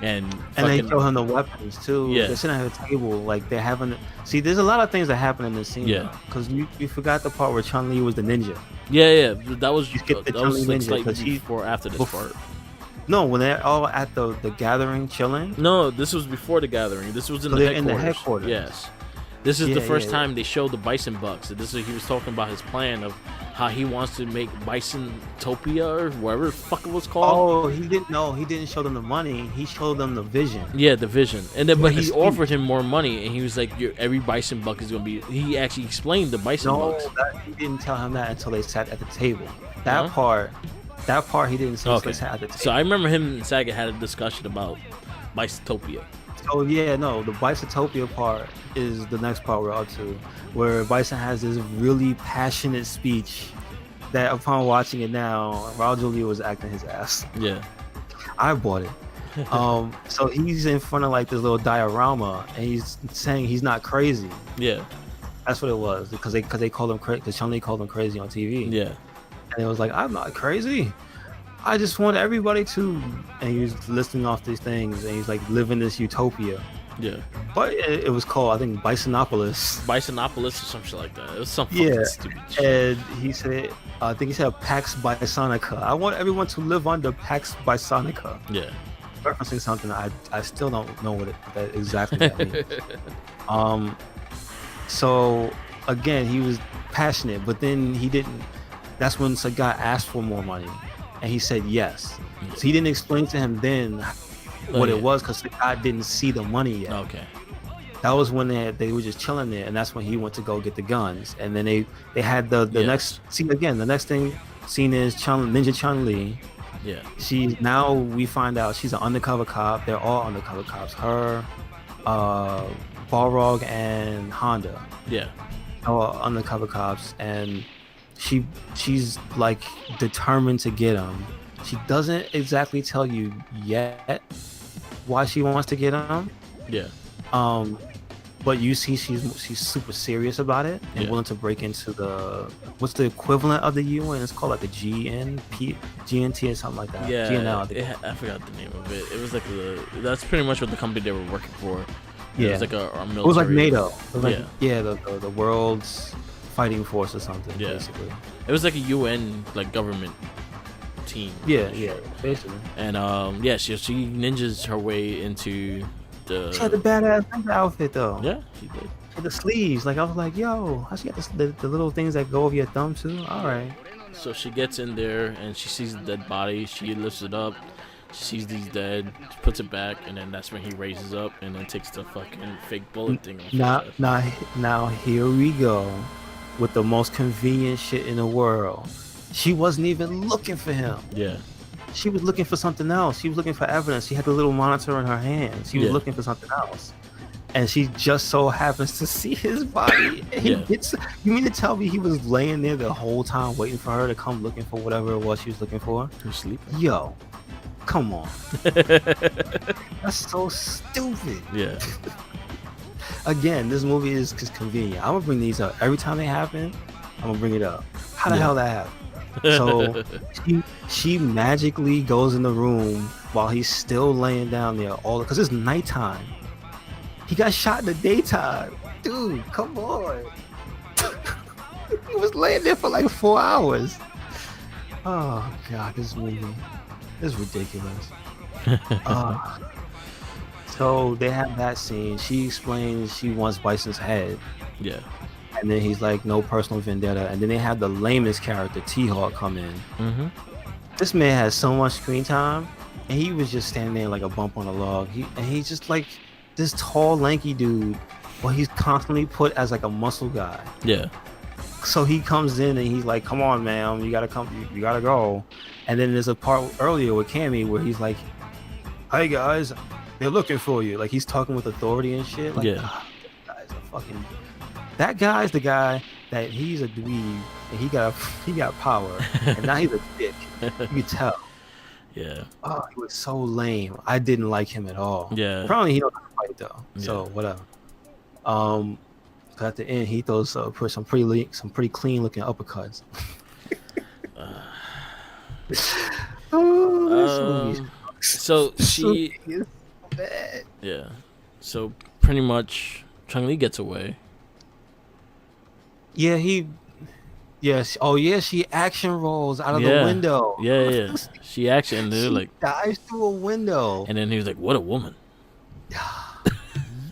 And they show him the weapons too. Yeah. They're sitting at a table, like they're having. See, there's a lot of things that happen in this scene. Yeah. Because you forgot the part where Chun-Li was the ninja. Yeah. That was like slightly before after this part. No, when they're all at the gathering chilling. No, this was before the gathering. This was in the headquarters. Yes. This is the first time they showed the Bison Bucks. He was talking about his plan of how he wants to make Bison-topia or whatever the fuck it was called. Oh, he didn't show them the money. He showed them the vision. Yeah, the vision. And then, but he offered him more money, and he was like, every Bison Buck is gonna be. He actually explained the Bison Bucks. He didn't tell him that until they sat at the table. That part he didn't say until they sat at the table. So I remember him and Sagat had a discussion about Bison-topia. Oh yeah, no, the Bison-topia part is the next part we're up to, where Bison has this really passionate speech that upon watching it now, Raul Julia was acting his ass. Yeah. I bought it. So he's in front of like this little diorama, and he's saying he's not crazy. Yeah. That's what it was, because they called him crazy, because Chun-Li called him crazy on TV. Yeah. And it was like, I'm not crazy. I just want everybody to, and he was listing off these things, and he's like living this utopia. Yeah. But it was called, I think, Bisonopolis or some shit like that. It was some fucking stupid shit. And he said, I think he said Pax Bisonica. I want everyone to live under Pax Bisonica. Yeah. Referencing something I still don't know what that exactly means. So again, he was passionate, but then he didn't. That's when Sagat asked for more money, and he said yes. So he didn't explain to him then what it was, because Sagat didn't see the money yet. Okay. That was when they were just chilling there, and that's when he went to go get the guns. And then they had the next scene again. The next scene is Ninja Chun-Li. Yeah. Now we find out she's an undercover cop. They're all undercover cops. Her, Balrog, and Honda. Yeah. All undercover cops, and she's like determined to get him. She doesn't exactly tell you yet why she wants to get him. Yeah. But you see she's super serious about it and willing to break into what's the equivalent of the UN? It's called like the GNT or something like that. Yeah, GNL, I forgot the name of it. It was like that's pretty much what the company they were working for. Yeah, it was like a military. It was like NATO. It was like, the world's fighting force or something. Yeah, basically. It was like a UN like government team. Yeah, basically. And she ninjas her way into. She had the badass ninja outfit though. Yeah, she did. With the sleeves, like I was like, yo, how she got the little things that go over your thumb too? All right. So she gets in there and she sees the dead body. She lifts it up. She sees he's dead. She puts it back, and then that's when he raises up and then takes the fucking fake bullet thing off. Now here we go with the most convenient shit in the world. She wasn't even looking for him. Yeah. She was looking for something else. She was looking for evidence. She had the little monitor in her hand. She was looking for something else. And she just so happens to see his body. You mean to tell me he was laying there the whole time waiting for her to come looking for whatever it was she was looking for? He was sleeping. Yo, come on. That's so stupid. Yeah. Again, this movie is just convenient. I'm going to bring these up. Every time they happen, I'm going to bring it up. How the hell that happened? So she magically goes in the room while he's still laying down there, because it's nighttime. He got shot in the daytime. Dude, come on. He was laying there for like 4 hours. Oh god, this movie is ridiculous. So they have that scene. She explains she wants Bison's head. Yeah. And then he's like, no personal vendetta. And then they have the lamest character, T-Hawk, come in. Mm-hmm. This man has so much screen time, and he was just standing there like a bump on a log. He's just like this tall, lanky dude, but he's constantly put as like a muscle guy. Yeah. So he comes in and he's like, come on, man, you gotta come, you gotta go. And then there's a part earlier with Cammy where he's like, hey guys, they're looking for you. Like he's talking with authority and shit. Like, that guy's the guy that he's a dweeb and he got power and now he's a dick. You can tell. Yeah. Oh, he was so lame. I didn't like him at all. Yeah. Probably he don't know how to fight though. So whatever. At the end he throws some pretty clean looking uppercuts. So she is bad. Yeah. So pretty much Chun-Li gets away. Yeah, she action rolls out of the window. Yeah. She action, and like dives through a window. And then he was like, "What a woman!"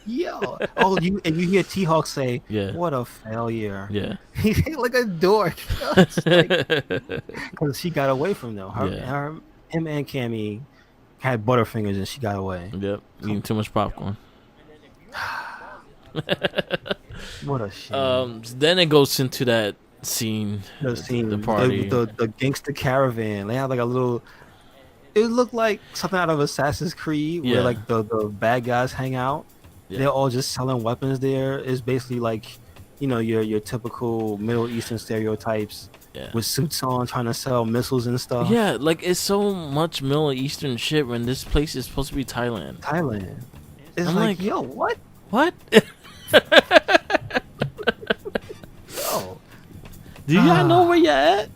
Yo, you hear T-Hawk say, "What a failure!" Yeah, he's like a dork. Because she got away from them. Him and Cammy had butterfingers, and she got away. Yep, eating too much popcorn. What a shame. Then it goes into that scene, the party, the gangster caravan. They have like a little. It looked like something out of Assassin's Creed, where like the bad guys hang out. Yeah. They're all just selling weapons there. It's basically like, your typical Middle Eastern stereotypes with suits on, trying to sell missiles and stuff. Yeah, like it's so much Middle Eastern shit when this place is supposed to be Thailand. It's like, yo, what? What? Yo. Do y'all know where you're at?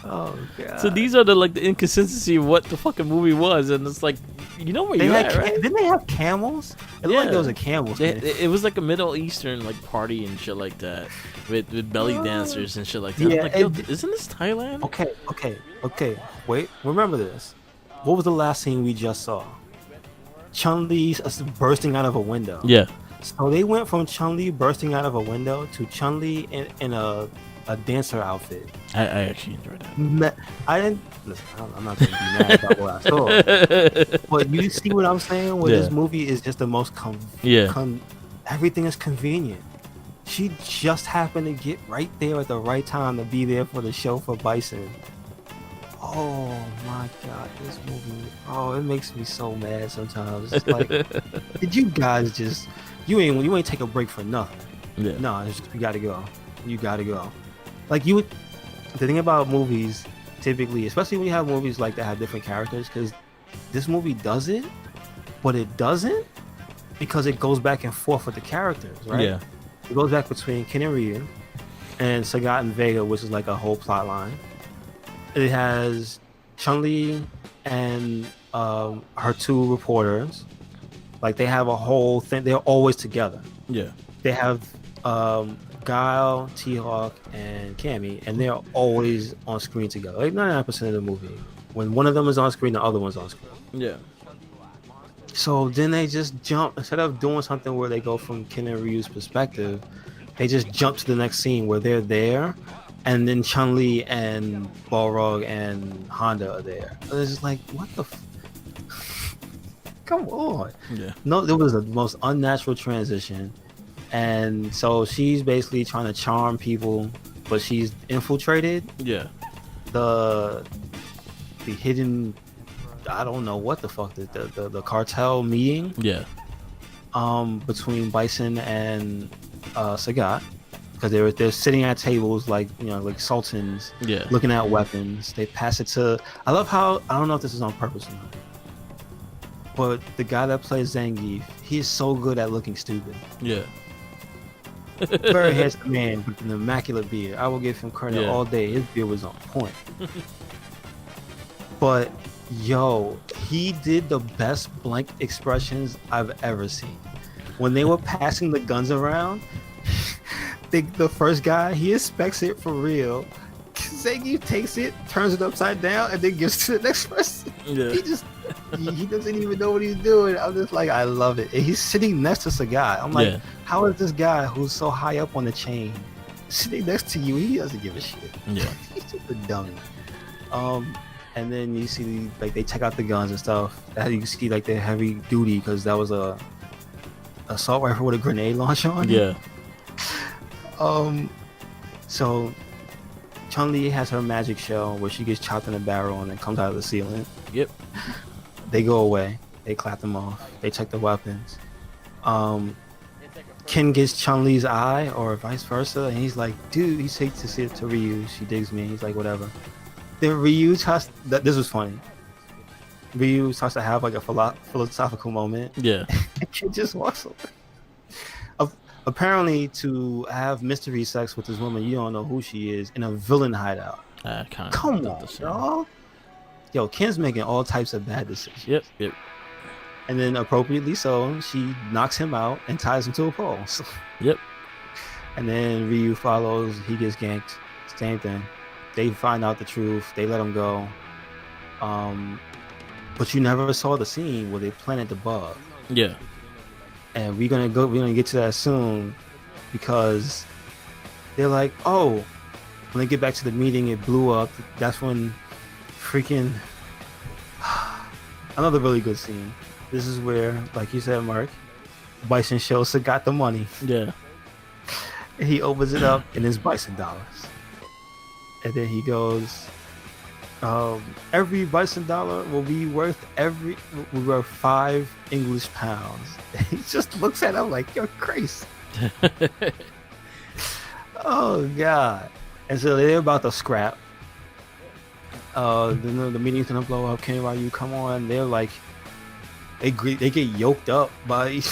Oh god. So these are the inconsistency of what the fucking movie was, and it's like, you know where you're at, right? Didn't they have camels? It looked like there was a camel. It was like a Middle Eastern party and shit like that, with belly dancers and shit like that. Yeah, yo, isn't this Thailand? Okay. Wait, remember this. What was the last scene we just saw? Chun-Li bursting out of a window. Yeah. So they went from Chun-Li bursting out of a window to Chun-Li in a dancer outfit. I actually enjoyed that. I didn't. Listen, I'm not going to be mad about what I saw. But you see what I'm saying? Where this movie is just the most everything is convenient. She just happened to get right there at the right time to be there for the show for Bison. Oh my god, this movie! Oh, it makes me so mad sometimes. It's like, did you guys just you ain't take a break for nothing? Yeah. No, it's just, you gotta go. like you would. The thing about movies, typically, especially when you have movies like that have different characters, because this movie does it, but it doesn't because it goes back and forth with the characters, right? Yeah. It goes back between Ken and Ryu and Sagat and Vega, which is like a whole plot line. It has Chun-Li and her two reporters. Like they have a whole thing. They're always together. Yeah. They have Guile, T-Hawk, and Cammy, and they're always on screen together. Like 99% of the movie. When one of them is on screen, the other one's on screen. Yeah. So then they just jump, instead of doing something where they go from Ken and Ryu's perspective, they just jump to the next scene where they're there, and then Chun-Li and Balrog and Honda are there. And it's just like, what the come on. Yeah. No, it was the most unnatural transition. And so she's basically trying to charm people, but she's infiltrated Yeah. the hidden, I don't know what the fuck, the cartel meeting Yeah. between Bison and Sagat, because they're sitting at tables like, you know, like sultans, Yeah. looking at weapons. They pass it to, I love how, I don't know if this is on purpose or not, but the guy that plays Zangief, he is so good at looking stupid. Yeah. Very handsome man with an immaculate beard. I will give him credit all day. His beard was on point. But yo, he did the best blank expressions I've ever seen. When they were passing the guns around, the first guy, he expects it for real. Zangief takes it, turns it upside down, and then gives it to the next person. Yeah. He doesn't even know what he's doing. I'm just like, I love it. And he's sitting next to Sagat. I'm like, how is this guy who's so high up on the chain sitting next to you? He doesn't give a shit. Yeah. He's just a dummy. And then you see like they check out the guns and stuff. That you see like they're heavy duty because that was a assault rifle with a grenade launcher on it. Yeah. So Chun-Li has her magic shell where she gets chopped in a barrel and then comes out of the ceiling. Yep. They go away. They clap them off. They check the weapons. Ken gets Chun-Li's eye or vice versa, and he's like, dude, he takes to see it to Ryu. She digs me. He's like, whatever. Then Ryu tries, this was funny. Ryu starts to have like a philosophical moment. Yeah. And Ken just walks away. Apparently, to have mystery sex with this woman, you don't know who she is in a villain hideout. Come on, y'all. Yo, Ken's making all types of bad decisions. Yep, yep. And then, appropriately so, she knocks him out and ties him to a pole. Yep. And then Ryu follows. He gets ganked. Same thing. They find out the truth. They let him go. But you never saw the scene where they planted the bug. Yeah. And we're gonna get to that soon, because they're like, oh, when they get back to the meeting, it blew up. That's when freaking another really good scene. This is where, like you said, Mark, Bison shows Sagat the money. Yeah. And he opens it up and it's Bison dollars. And then he goes, every Bison dollar will be worth 5 English pounds. And he just looks at him like, you're crazy. Oh God. And so they're about to scrap. The meeting's gonna blow up. Ken Ryu, come on. They're like, they get yoked up by each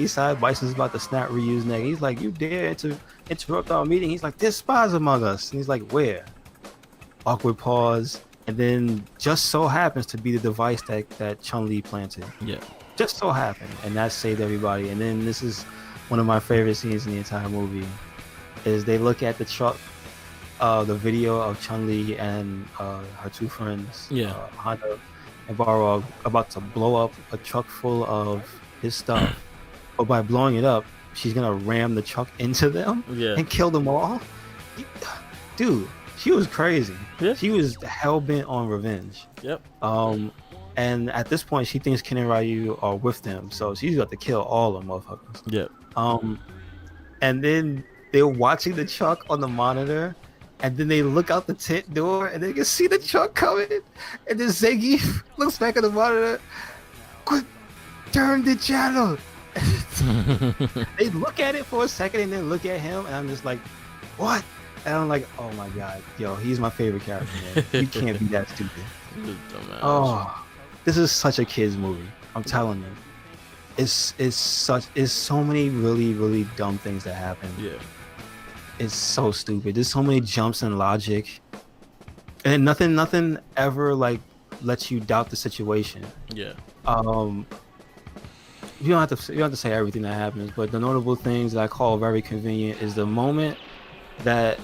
side. Bison's about to snap Ryu's neck. He's like, you dare to interrupt our meeting? He's like, there's spies among us. And he's like, where? Awkward pause. And then just so happens to be the device that Chun-Li planted. Yeah. Just so happened. And that saved everybody. And then this is one of my favorite scenes in the entire movie, is they look at the truck, the video of Chun-Li and her two friends, Honda and Balrog, about to blow up a truck full of his stuff. But by blowing it up, she's gonna ram the truck into them and kill them all. Dude, she was crazy. Yeah. She was hell-bent on revenge. Yep. And at this point, she thinks Ken and Ryu are with them, so she's got to kill all the motherfuckers. Yep. And then they're watching the truck on the monitor, and then they look out the tent door, and they can see the truck coming. And then Zangief looks back at the monitor. Quick, turn the channel. They look at it for a second, and then look at him, and I'm just like, what? And I'm like, oh my god, yo, he's my favorite character, man. You can't be that stupid. Oh, this is such a kids movie. I'm telling you, it's so many really dumb things that happen. Yeah, it's so stupid. There's so many jumps in logic, and nothing ever like lets you doubt the situation. Yeah. You don't have to say everything that happens, but the notable things that I call very convenient is the moment that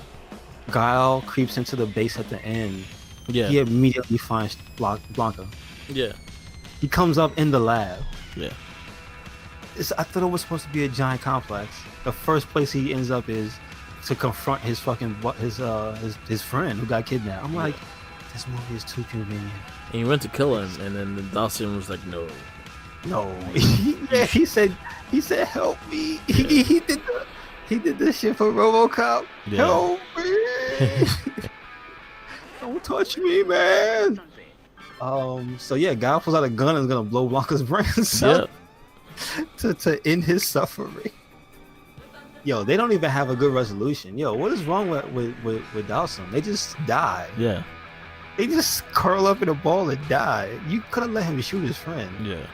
Guile creeps into the base at the end. Yeah. He immediately finds Blanca. Yeah. He comes up in the lab. Yeah. I thought it was supposed to be a giant complex. The first place he ends up is to confront his fucking his friend who got kidnapped. I'm like, this movie is too convenient. And he went to kill him, and then the Dawson was like, no. He said help me. He did this shit for RoboCop. Yeah. Help me. Don't touch me, man. So yeah, Guy pulls out a gun and is gonna blow Blanca's brains out to end his suffering. Yo, they don't even have a good resolution. Yo, what is wrong with Dawson? They just die. Yeah. They just curl up in a ball and die. You could have let him shoot his friend. Yeah.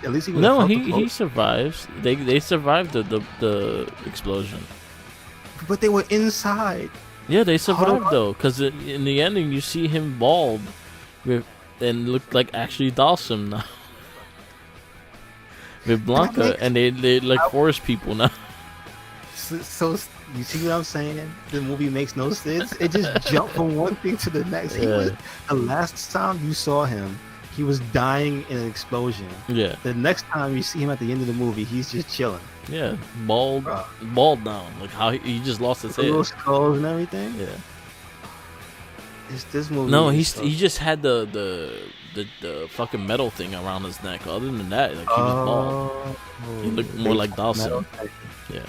At least he survives. They survived the explosion. But they were inside. Yeah, they survived though, because in the ending you see him bald, and looked like actually Dawson now. With Blanca, and they like forest people now. So you see what I'm saying? The movie makes no sense. It just jumped from one thing to the next. The last time you saw him, he was dying in an explosion. Yeah. The next time you see him at the end of the movie, he's just chilling. Yeah, bald down. Like how he just lost his head. Little skulls and everything. Yeah. This movie. No, he just had the fucking metal thing around his neck. Other than that, like he was bald. He looked more like Dawson. Yeah.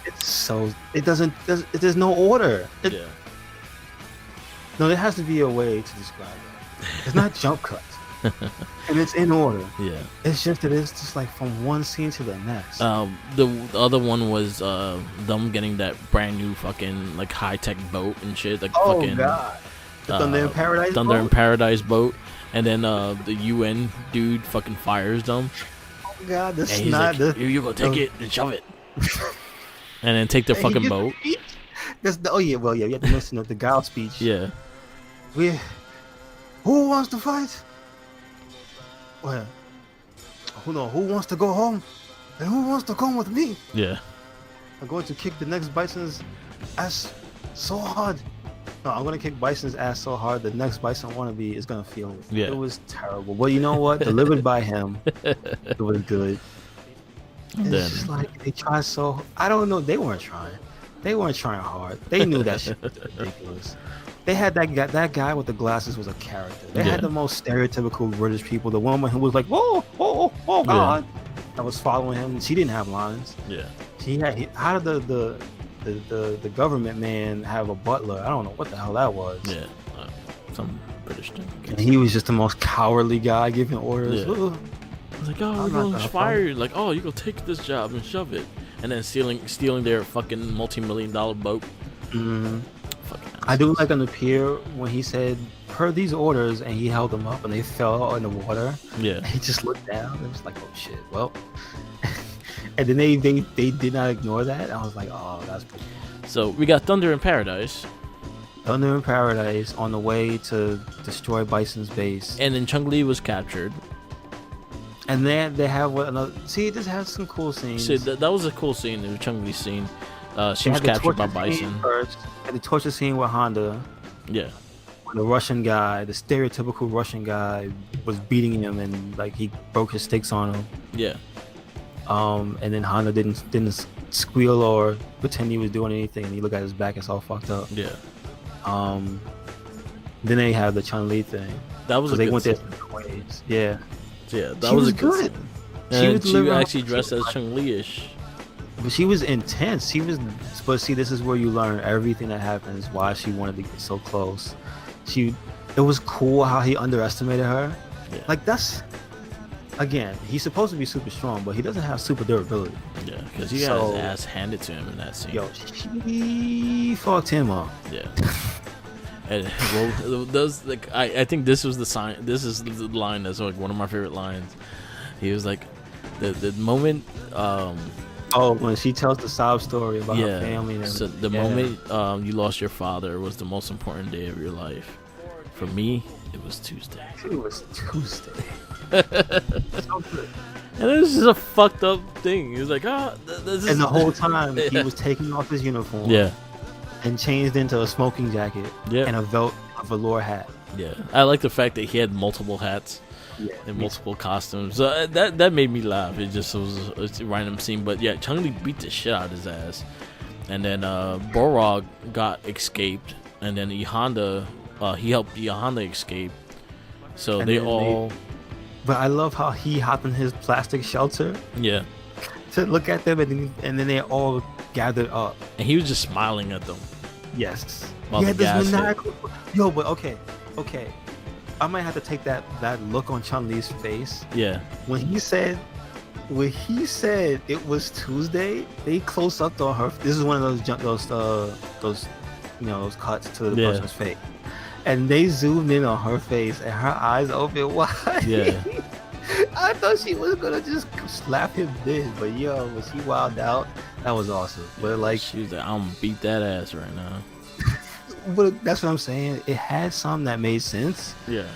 It's so there's no order. No, there has to be a way to describe it. It's not jump cuts. And it's in order. Yeah. It's just that it's just like from one scene to the next. The other one was them getting that brand new fucking like high tech boat and shit. Like fucking God. The Thunder in Paradise Thunder in Paradise boat. And then the UN dude fucking fires them. Oh god, this is not like, you go take it and shove it. And then take the fucking boat. You have to listen to the Guile speech. Yeah. Who wants to fight? Well, who wants to go home? And who wants to come with me? Yeah. I'm going to kick the next Bison's ass so hard. No, I'm going to kick Bison's ass so hard the next Bison wannabe is going to feel it. Yeah. It was terrible. But you know what? Delivered by him, it was good. It's just like they tried so. I don't know. They weren't trying. They weren't trying hard. They knew that shit was ridiculous. They had that guy with the glasses was a character. They had the most stereotypical British people. The woman who was like, "Whoa, God," that was following him. She didn't have lines. Yeah. How did the government man have a butler? I don't know what the hell that was. Yeah. Some British thing. And he was just the most cowardly guy giving orders. Yeah. I was like, oh, we're going to fire you. Like, oh, you go take this job and shove it. And then stealing their fucking multi-million-dollar boat. Mm-hmm. I do like on the pier when he said, per these orders, and he held them up and they fell in the water. Yeah. And he just looked down and was like, oh shit, well. And then they did not ignore that. I was like, oh, that's pretty cool. So we got Thunder in Paradise. Thunder in Paradise on the way to destroy Bison's base. And then Chung-Li was captured. And then they have another. See, this has some cool scenes. See, that was a cool scene. The Chung-Li scene. She was captured by Bison. First, and the torture scene with Honda. Yeah. When the Russian guy, the stereotypical Russian guy, was beating him and like he broke his sticks on him. Yeah. And then Honda didn't squeal or pretend he was doing anything. And you look at his back, it's all fucked up. Yeah. Then they have the Chun-Li thing. That was a they good went scene. their different ways. Yeah. Yeah, that was a good scene. And she actually dressed as Chung-Li-ish. But she was intense. But see, this is where you learn everything that happens. Why she wanted to get so close. It was cool how he underestimated her. Yeah. Like that's again, he's supposed to be super strong, but he doesn't have super durability. Yeah, because he got his ass handed to him in that scene. Yo, she fucked him up. Yeah. And well, those like I think this was the sign. This is the line that's like one of my favorite lines. He was like, the moment. When she tells the sob story about her family. And so the moment you lost your father was the most important day of your life. For me, it was Tuesday. It was Tuesday. So good. And it was just a fucked up thing. He was like, this is... And the whole time he was taking off his uniform. Yeah. And changed into a smoking jacket. Yeah. And a velour hat. Yeah. I like the fact that he had multiple hats. Yeah. And multiple costumes. So that made me laugh. It just was a random scene. But yeah, Chun-Li beat the shit out of his ass. And then Borog got escaped. And then E-Honda, he helped E-Honda escape. So and but I love how he hopped in his plastic shelter. Yeah. To look at them, and then they all gathered up. And he was just smiling at them. Yes. While the gas hit. Yo, but okay. I might have to take that look on Chun-Li's face. Yeah. When he said it was Tuesday, they close up on her. This is one of those cuts to the person's face. And they zoomed in on her face, and her eyes open wide. Yeah. I thought she was gonna just slap him dead, but yo, when she wilded out, that was awesome. But like, she was like, "I'm gonna beat that ass right now." But that's what I'm saying. It had some that made sense. Yeah.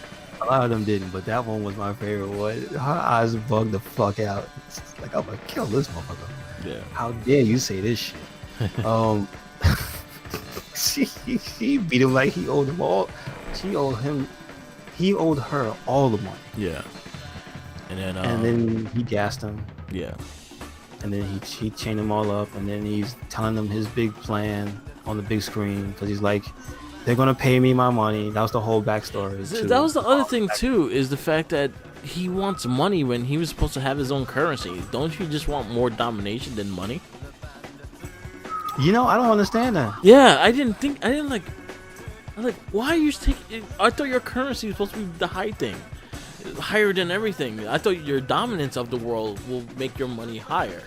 A lot of them didn't, but that one was my favorite one. Her eyes bugged the fuck out. It's like, I'm gonna kill this motherfucker. Yeah. How dare you say this shit? She beat him like he owed him all. He owed her all the money. Yeah. And then he gassed him. Yeah. And then he chained them all up, and then he's telling them his big plan on the big screen because he's like, they're gonna pay me my money. That was the whole backstory. That was the other thing too, is the fact that he wants money when he was supposed to have his own currency. Don't you just want more domination than money? You know, I don't understand that. Yeah, I'm like, why are you taking? I thought your currency was supposed to be the high thing, higher than everything. I thought your dominance of the world will make your money higher,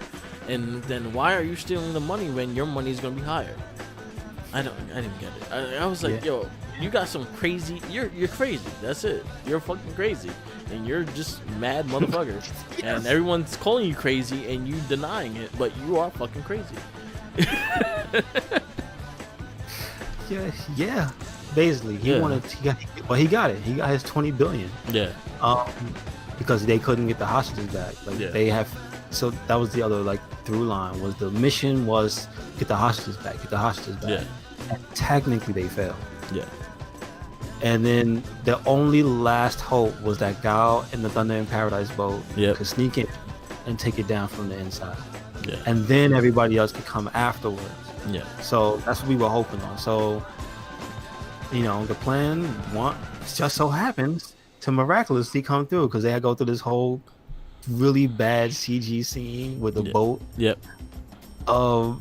and then why are you stealing the money when your money is gonna be higher? I didn't get it. I was like, yo, you got some crazy. You're crazy. That's it. You're fucking crazy, and you're just mad motherfucker. Yes. And everyone's calling you crazy, and you denying it, but you are fucking crazy. Yeah. Basically, he got it. He got his 20 billion. Yeah. Because they couldn't get the hostages back. They have. So that was the other through line was the mission was get the hostages back. Yeah. And technically, they failed. Yeah. And then the only last hope was that Gao in the Thunder in Paradise boat could sneak in and take it down from the inside. Yeah. And then everybody else could come afterwards. Yeah. So that's what we were hoping on. So, the plan just so happens to miraculously come through because they had to go through this whole really bad CG scene with the boat. Yep. And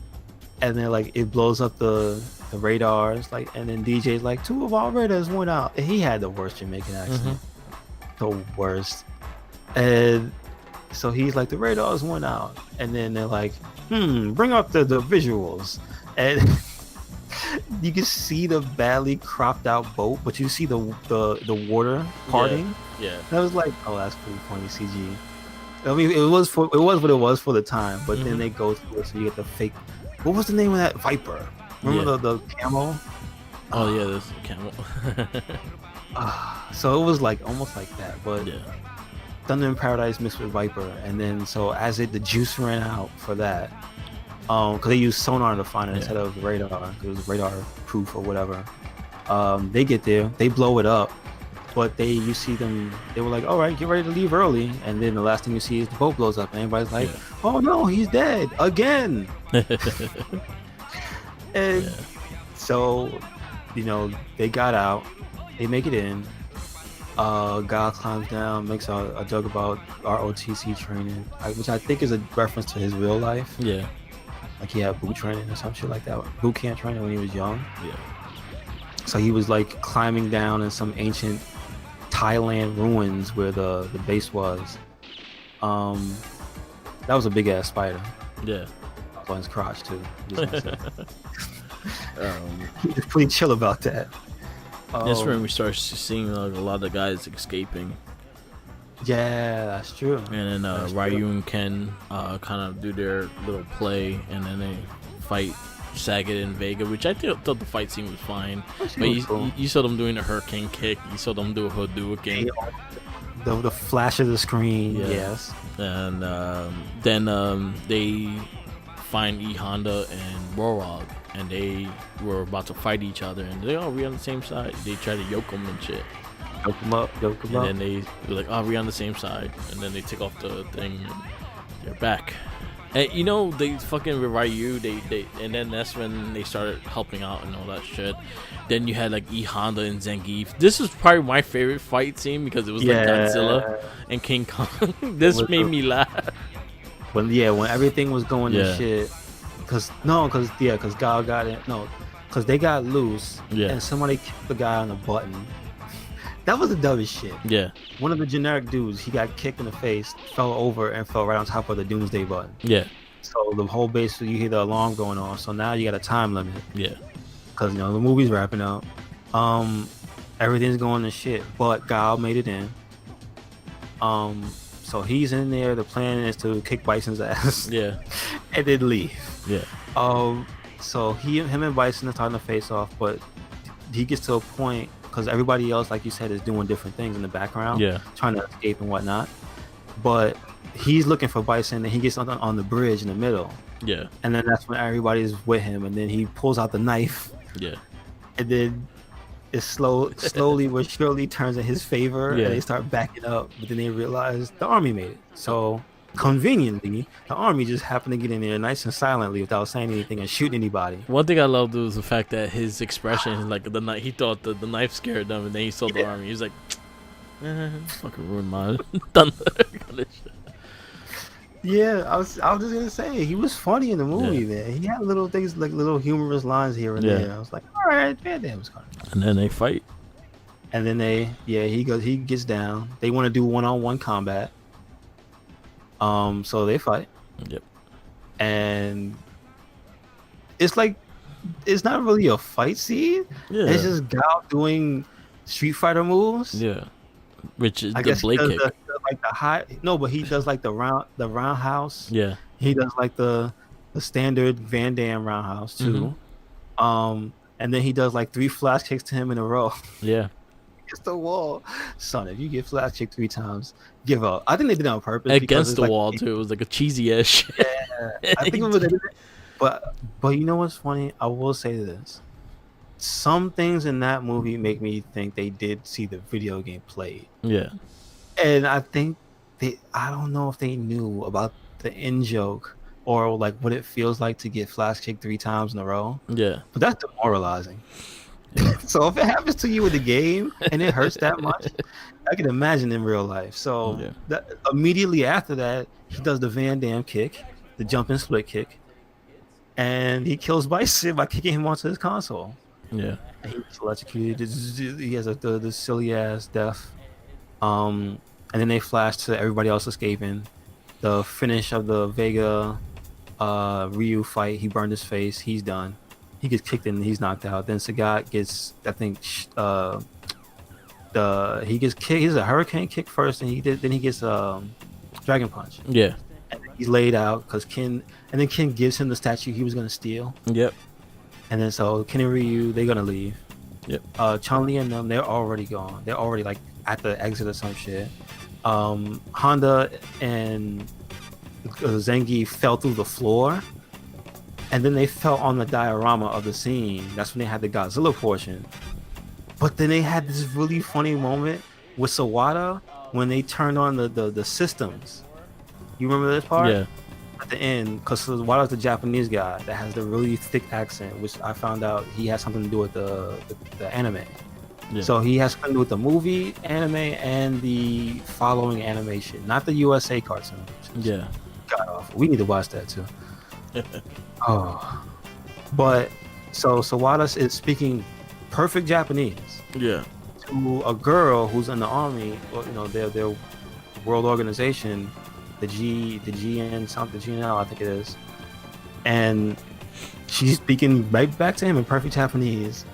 then it blows up the radars, and then DJ's like, 2 of our radars went out. And he had the worst Jamaican accent. The worst. And so he's like, the radars went out. And then they're like, bring up the visuals. And you can see the badly cropped out boat, but you see the water parting. Yeah. And I was like, oh, that's pretty funny CG. I mean, it was what it was for the time, but then they go through it, so you get the fake. What was the name of that Viper? Remember the camel? Oh yeah, this camel. So it was almost like that, but Thunder in Paradise mixed with Viper, and then so as the juice ran out for that, because they used sonar to find it instead of radar, because it was radar proof or whatever. They get there, they blow it up, but you see them. They were like, "All right, get ready to leave early," and then the last thing you see is the boat blows up, and everybody's like, "Oh no, he's dead again!" And so, they got out, they make it in. Guy climbs down, makes a joke about ROTC training, which I think is a reference to his real life. Yeah. He had boot training or some shit like that. Boot camp training when he was young. Yeah. So he was climbing down in some ancient Thailand ruins where the base was. That was a big ass spider. Yeah. On his crotch too. He's pretty chill about that. That's when we start seeing like, a lot of the guys escaping. Yeah, that's true. And then Ryu and Ken kind of do their little play, and then they fight Sagat and Vega, which I thought the fight scene was fine. But you saw them doing a hurricane kick. You saw them do a Hadouken. The flash of the screen. Yeah. Yes. And then they find E Honda and Rorog, and they were about to fight each other, and they we on the same side. They try to yoke them and shit. Yoke them up. And then they were like, we on the same side, and then they take off the thing, and they're back. And you know, they fucking with Ryu, they and then that's when they started helping out and all that shit. Then you had like E Honda and Zangief. This was probably my favorite fight scene because it was like Godzilla and King Kong. This made me laugh. When everything was going to shit, because Gal got it. No, because they got loose. Yeah. And somebody kicked the guy on the button. That was the dumbest shit. Yeah. One of the generic dudes, he got kicked in the face, fell over, and fell right on top of the Doomsday button. Yeah. So the whole base, you hear the alarm going off. So now you got a time limit. Yeah. Because the movie's wrapping up. Everything's going to shit, but Gal made it in. So he's in there. The plan is to kick Bison's ass. Yeah. And then leave. Yeah. So him and Bison are starting to face off, but he gets to a point because everybody else, like you said, is doing different things in the background. Yeah. Trying to escape and whatnot. But he's looking for Bison, and he gets on the bridge in the middle. Yeah. And then that's when everybody's with him, and then he pulls out the knife. Yeah. And then it slowly but surely turns in his favor, and they start backing up. But then they realize the army made it. So conveniently, the army just happened to get in there nice and silently without saying anything and shooting anybody. One thing I loved was the fact that his expression, like he thought the knife scared them, and then he saw the army. He was like, "Fucking ruined my thunder." Yeah, I was just gonna say he was funny in the movie, man. He had little things like little humorous lines here and there. I was like, all right, Van Damme's coming. And then they fight. And then he gets down. They want to do 1-on-1 combat. So they fight. Yep. And it's like it's not really a fight scene. Yeah. It's just Gal doing Street Fighter moves. Yeah. Which is the blade kick. Like the high, no, but he does like the roundhouse. Yeah. He does like the standard Van Damme roundhouse too. Mm-hmm. And then he does like 3 flash kicks to him in a row. Yeah. Against the wall. Son, if you get flash kicked 3 times, give up. I think they did it on purpose. Against the wall too. It was like a cheesy ass shit. Yeah. I think it was, but you know what's funny? I will say this. Some things in that movie make me think they did see the video game played. Yeah. And I think I don't know if they knew about the in joke or like what it feels like to get flash kicked 3 times in a row. Yeah. But that's demoralizing. Yeah. So if it happens to you in the game and it hurts that much, I can imagine in real life. So immediately after that, he does the Van Damme kick, the jumping split kick, and he kills Bison by kicking him onto his console. Yeah. And he's electrocuted. He has the silly ass death. And then they flash to everybody else escaping. The finish of the Vega Ryu fight, he burned his face. He's done. He gets kicked in. He's knocked out. Then Sagat gets, I think, he gets kicked. He's a hurricane kick first, and then he gets dragon punch. Yeah. And he's laid out because Ken gives him the statue he was gonna steal. Yep. And then so Ken and Ryu, they're gonna leave. Yep. Chun-Li and them, they're already gone. They're already like at the exit or some shit. Honda and Zangief fell through the floor, and then they fell on the diorama of the scene. That's when they had the Godzilla portion. But then they had this really funny moment with Sawada when they turned on the systems. You remember this part? Yeah. At the end, because Sawada's the Japanese guy that has the really thick accent, which I found out he has something to do with the anime. Yeah. So he has something to do with the movie, anime, and the following animation, not the USA cartoon. Yeah. God awful. We need to watch that too. Oh. But so Sawada is speaking perfect Japanese. Yeah. To a girl who's in the army, or, their world organization, the GN something, the GNL, I think it is, and she's speaking right back to him in perfect Japanese,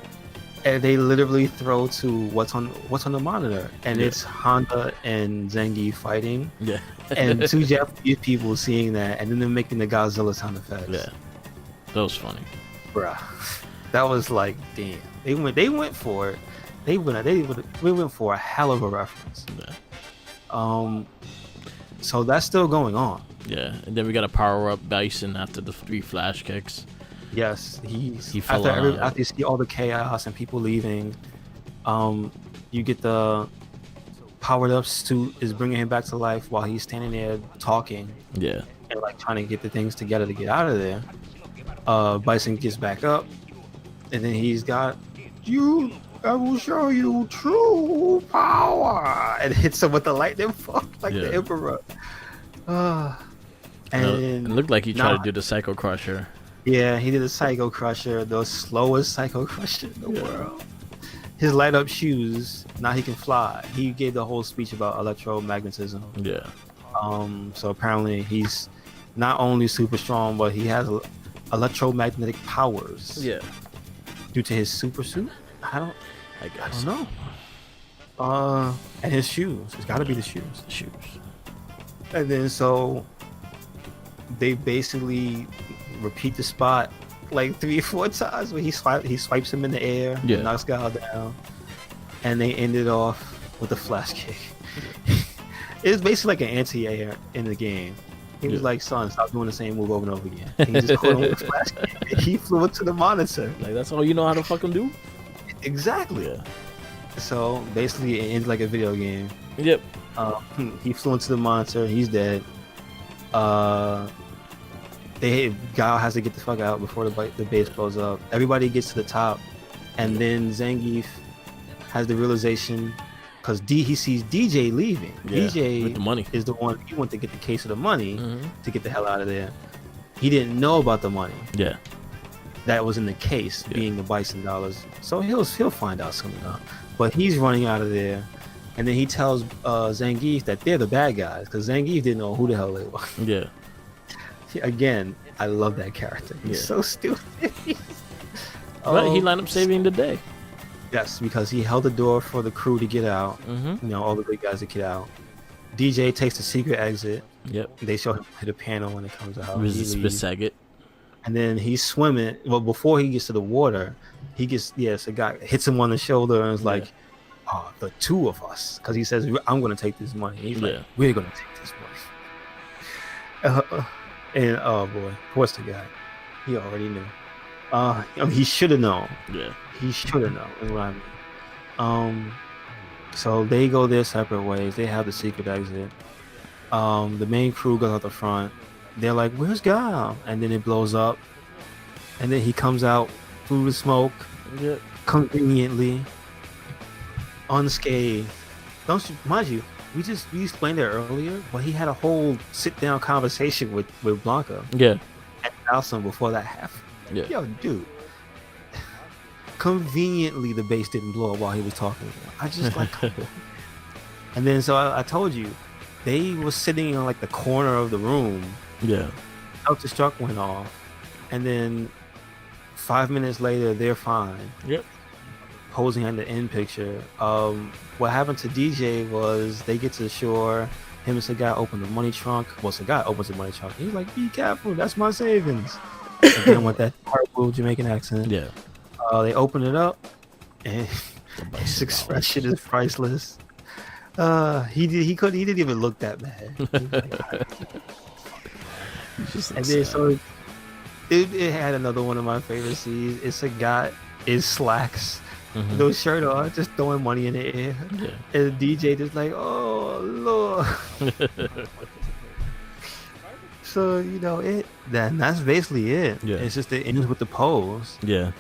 and they literally throw to what's on the monitor, and it's Honda and Zangief fighting, and two Japanese people seeing that, and then they're making the Godzilla sound effects. Yeah, that was funny, bruh. That was like, damn. They went for it. We went for a hell of a reference. Yeah. So that's still going on. Yeah, and then we got to power up Bison after the 3 flash kicks. Yes, he fell after you see all the chaos and people leaving, you get the powered up suit is bringing him back to life while he's standing there talking. Yeah, and like trying to get the things together to get out of there. Bison gets back up, and then he's got you. I will show you true power, and hits him with the lightning bolt like the Emperor. And it looked like he tried to do the Psycho Crusher. Yeah, he did the Psycho Crusher, the slowest Psycho Crusher in the world. His light up shoes, now he can fly. He gave the whole speech about electromagnetism. Yeah. So apparently he's not only super strong, but he has electromagnetic powers. Yeah. Due to his super suit? I don't know. And his shoes. It's got to be the shoes. And then so they basically repeat the spot like 3 or 4 times where he swipes him in the air, knocks Guile down, and they ended off with a flash kick. It's basically like an anti-air in the game. He was like, "Son, stop doing the same move over and over again." And he just caught him with a flash kick. He flew into the monitor. Like, that's all you know how to fucking do? Exactly. Yeah. So basically, it ends like a video game. Yep. He flew into the monitor. He's dead. Guile has to get the fuck out before the base blows up. Everybody gets to the top, and then Zangief has the realization, because he sees DJ leaving. DJ with the money is the one he went to get the case of the money to get the hell out of there. He didn't know about the money. Yeah, that was in the case, being the Bison dollars. So he'll find out soon enough. But he's running out of there, and then he tells Zangief that they're the bad guys, because Zangief didn't know who the hell they were. Yeah. Again, I love that character. He's so stupid. But he lined up saving the day. Yes, because he held the door for the crew to get out. You know, all the big guys to get out. DJ takes the secret exit. Yep. They show him the panel when it comes out. It. And then he's swimming. Well, before he gets to the water, a guy hits him on the shoulder and is like, "Oh, the 2 of us," because he says, "I'm going to take this money." He's like, "We're going to take this money." And oh boy, what's the guy? He already knew. I mean, he should have known. Yeah. He should have known, is what I mean. So they go their separate ways. They have the secret exit. The main crew goes out the front. They're like, "Where's Guile?" And then it blows up. And then he comes out through the smoke, conveniently, unscathed. Mind you, we explained it earlier, but he had a whole sit-down conversation with Blanca. Yeah. And Alson before that happened. Yeah. Yo, dude. Conveniently, the base didn't blow up while he was talking. I just like. And then so I told you, they were sitting in like the corner of the room. Yeah. Self-destruct went off, and then 5 minutes later, they're fine. Yep. Posing in the end picture. What happened to DJ was they get to the shore. Him and Sagai open the money trunk. Well, Sagai opens the money trunk. He's like, "Be careful, that's my savings." And then with that horrible Jamaican accent. Yeah. They open it up, and his expression is priceless. He didn't even look that bad. And then so it had another one of my favorite scenes. It's a guy in slacks, no shirt on, just throwing money in the air. Yeah. And the DJ just like, "Oh Lord." So you know that's basically it. Yeah. It's just it ends with the pose. Yeah.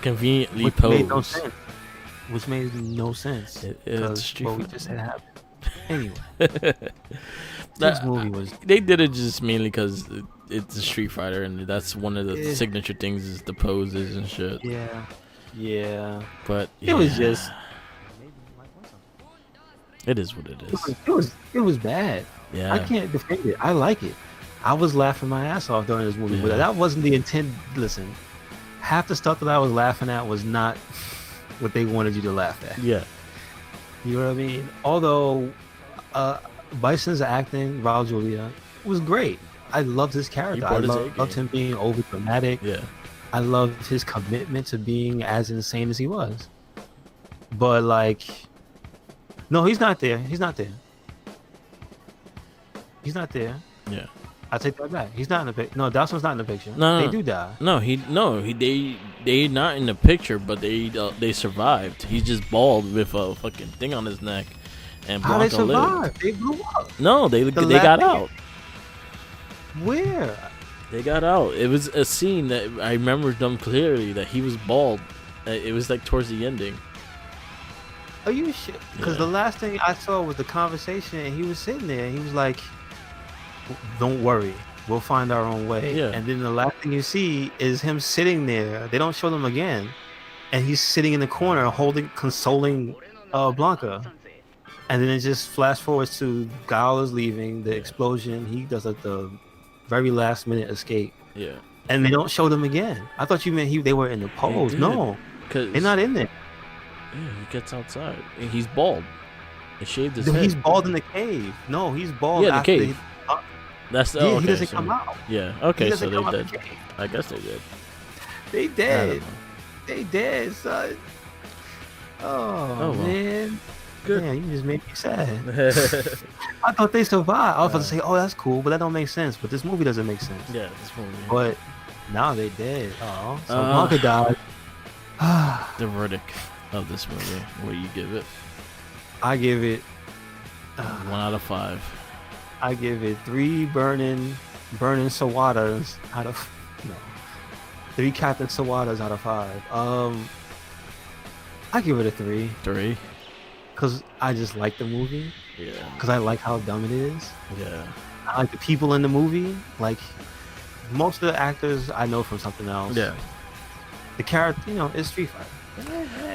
Conveniently which posed. Made no sense. Which made no sense. It's what we just had happen. Anyway, this movie was. They did it just mainly because it's a Street Fighter, and that's one of the signature things is the poses and shit. Yeah. But it was just. It is what it is. It was bad. Yeah. I can't defend it. I like it. I was laughing my ass off during this movie, but that wasn't the intent. Listen, half the stuff that I was laughing at was not what they wanted you to laugh at. Yeah. You know what I mean? Although Bison's acting, Raul Julia, was great. I loved his character. I loved him being over dramatic. Yeah. I loved his commitment to being as insane as he was. But like, no, he's not there. He's not there. He's not there. Yeah. I take that back. He's not in the picture. No, Dawson's not in the picture. No, they do die. They not in the picture, but they survived. He's just bald with a fucking thing on his neck, and how they Blanca survived? lived. They blew up. No, they got out. Where? They got out. It was a scene that I remember them clearly that he was bald. It was like towards the ending. Are you shit? Because the last thing I saw was the conversation, and he was sitting there, and he was like, "Don't worry, we'll find our own way." Yeah. And then the last thing you see is him sitting there. They don't show them again, and he's sitting in the corner, consoling Blanca. And then it just flash forwards to Guile is leaving, the explosion. He does like the very last minute escape. Yeah. And they don't show them again. I thought you meant they were in the pose. No, they're not in there. Yeah, he gets outside. He's bald. They shaved his head. He's bald in the cave. No, he's bald. Yeah, the cave. That's okay, he doesn't come out. Yeah. Okay, so they did. I guess they did. They did. They did, son. Oh well. Man. Good. Man, you just made me sad. I thought they survived. I was about to say, "Oh, that's cool," but that don't make sense. But this movie doesn't make sense. Yeah, this movie. But now they did. Oh, so Blanca died. The verdict of this movie. What do you give it? I give it 1 out of 5. I give it 3 burning Sawadas out of 3 Captain Sawadas out of 5. I give it a 3. 3. Because I just like the movie. Yeah. Because I like how dumb it is. Yeah. I like the people in the movie. Like, most of the actors I know from something else. Yeah. The character, is Street Fighter.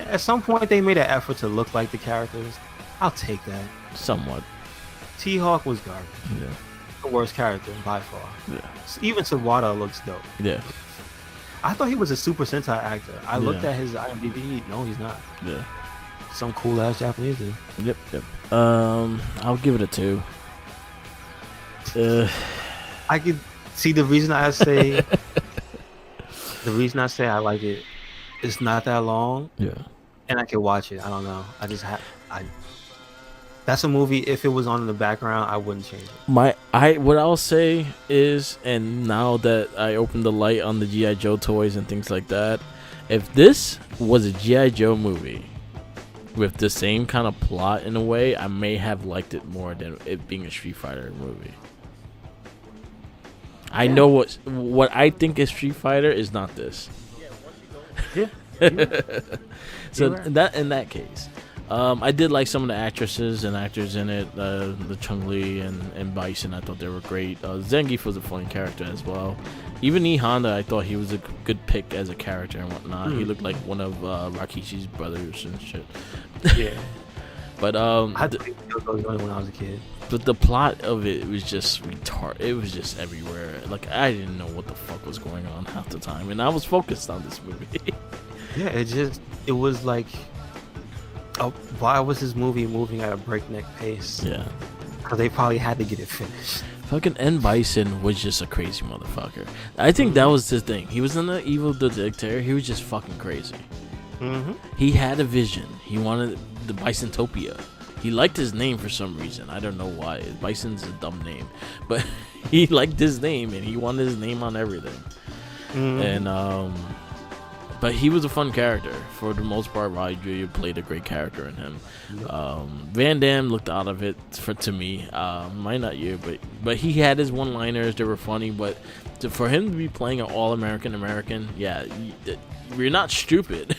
At some point, they made an effort to look like the characters. I'll take that. Somewhat. T-Hawk was garbage. Yeah. The worst character by far. Yeah. Even Sawada looks dope. Yeah. I thought he was a Super Sentai actor. I looked at his IMDb. No, he's not. Yeah. Some cool ass Japanese dude. Yep. I'll give it a 2. I could see the reason I say I like it. It's not that long. Yeah. And I can watch it. I don't know. That's a movie. If it was on in the background, I wouldn't change it. What I'll say is, and now that I opened the light on the G.I. Joe toys and things like that, if this was a G.I. Joe movie with the same kind of plot in a way, I may have liked it more than it being a Street Fighter movie. I know what I think is Street Fighter is not this. Yeah. So in that case, I did like some of the actresses and actors in it. The Chun-Li and Bison, I thought they were great. Zangief was a funny character as well. Even E Honda, I thought he was a good pick as a character and whatnot. He looked like one of Rakishi's brothers and shit. Yeah. But I think it was when I was a kid. But the plot of it was just retarded. It was just everywhere. Like, I didn't know what the fuck was going on half the time, and I was focused on this movie. Yeah, it was like, why was this movie moving at a breakneck pace? Yeah. Because they probably had to get it finished. Fucking N. Bison was just a crazy motherfucker. I think that was his thing. He was an evil dictator. He was just fucking crazy. Mm-hmm. He had a vision. He wanted the Bisontopia. He liked his name for some reason. I don't know why. Bison's a dumb name. But he liked his name, and he wanted his name on everything. Mm-hmm. And, but he was a fun character. For the most part, Raul Julia played a great character in him. Van Damme looked out of it to me. Might not you, but he had his one-liners. They were funny. But for him to be playing an all-American, yeah, you're not stupid.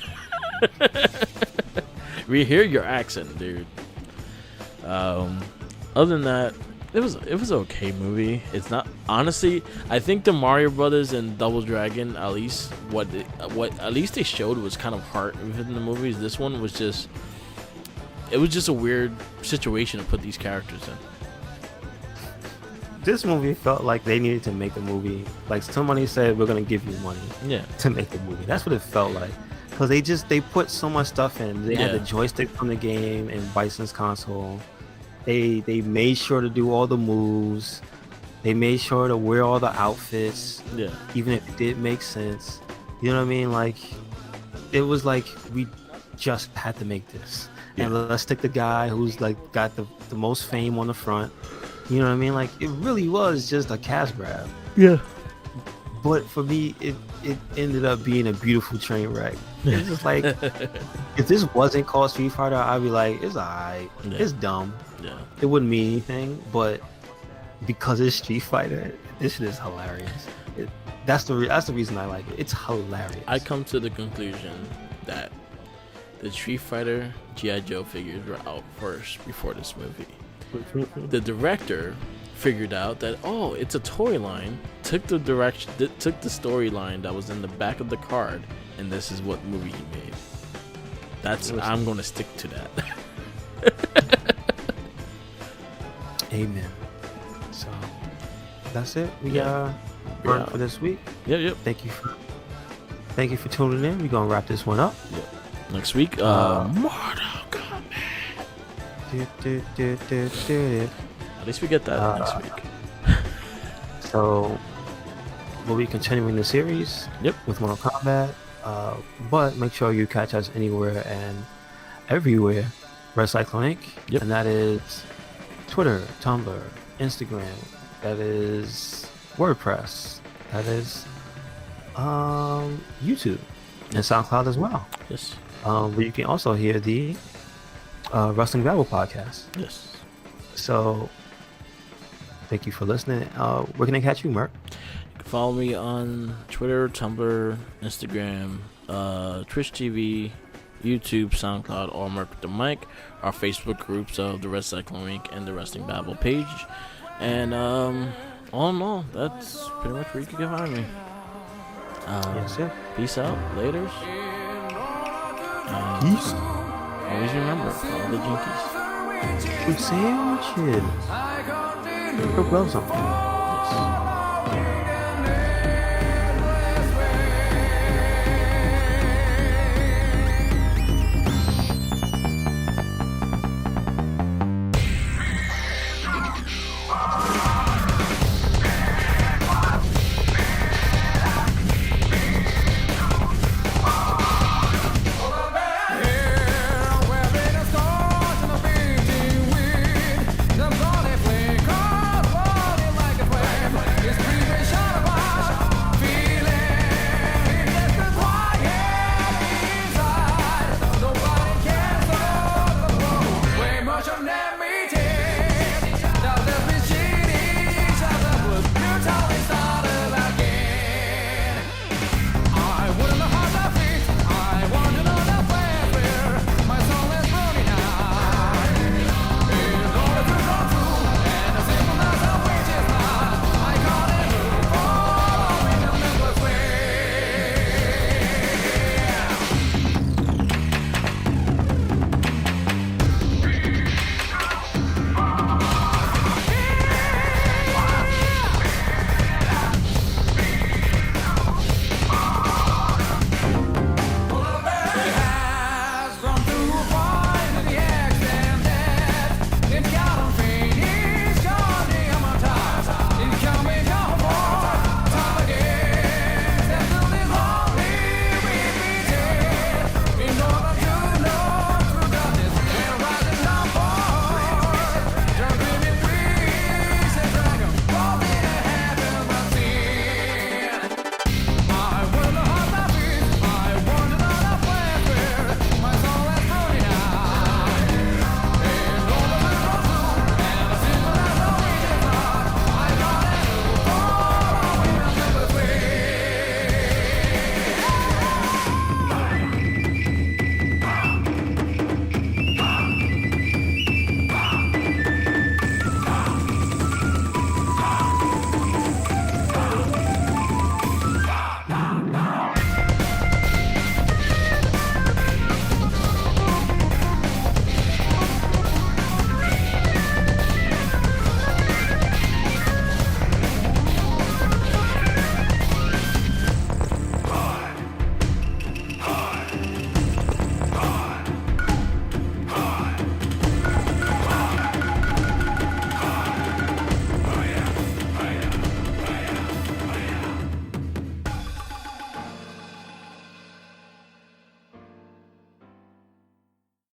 We hear your accent, dude. Other than that, it was an okay movie. It's not, honestly, I think the Mario Brothers and Double Dragon, at least what at least they showed was kind of heart within the movies. This one was just, it was just a weird situation to put these characters in. this movie felt like they needed to make a movie. Like somebody said, we're gonna give you money to make the movie. That's what it felt like. Because they put so much stuff in. They had the joystick from the game and Bison's console. They made sure to do all the moves. They made sure to wear all the outfits. Yeah. Even if it did make sense. You know what I mean? Like, it was like we just had to make this. And let's stick the guy who's like got the most fame on the front. You know what I mean? Like, it really was just a cash grab. Yeah. But for me, it ended up being a beautiful train wreck. It's just like, if this wasn't called Street Fighter, I'd be like, it's alright. Yeah. It's dumb. Yeah. It wouldn't mean anything. But because it's Street Fighter, this shit is hilarious. That's the reason I like it. It's hilarious. I come to the conclusion that the Street Fighter G.I. Joe figures were out first before this movie. The director figured out that it's a toy line, took the storyline that was in the back of the card, and this is what movie he made. I'm going to stick to that. Amen. So that's it. We got run for this week. Yep. Thank you for tuning in. We're gonna wrap this one up. Yep. Next week, Mortal Kombat. At least we get that next week. So we'll be continuing the series. With Mortal Kombat. But make sure you catch us anywhere and everywhere. RedCycloneInc. And that is Twitter, Tumblr, Instagram. That is WordPress. That is YouTube and SoundCloud as well. Yes. Where you can also hear the Wrestling Babble podcast. Yes. So thank you for listening. Where can I catch you, Merc? You can follow me on Twitter, Tumblr, Instagram, Twitch TV, YouTube, SoundCloud, or Merc with the Mic. Our Facebook groups of the RedCycloneInc and the Wrestling Babble page. And all in all, that's pretty much where you can find me. Yes, yeah. Peace out. Laters. Peace. Always remember, follow the Jinkies. Keep saying shit. Go blow something.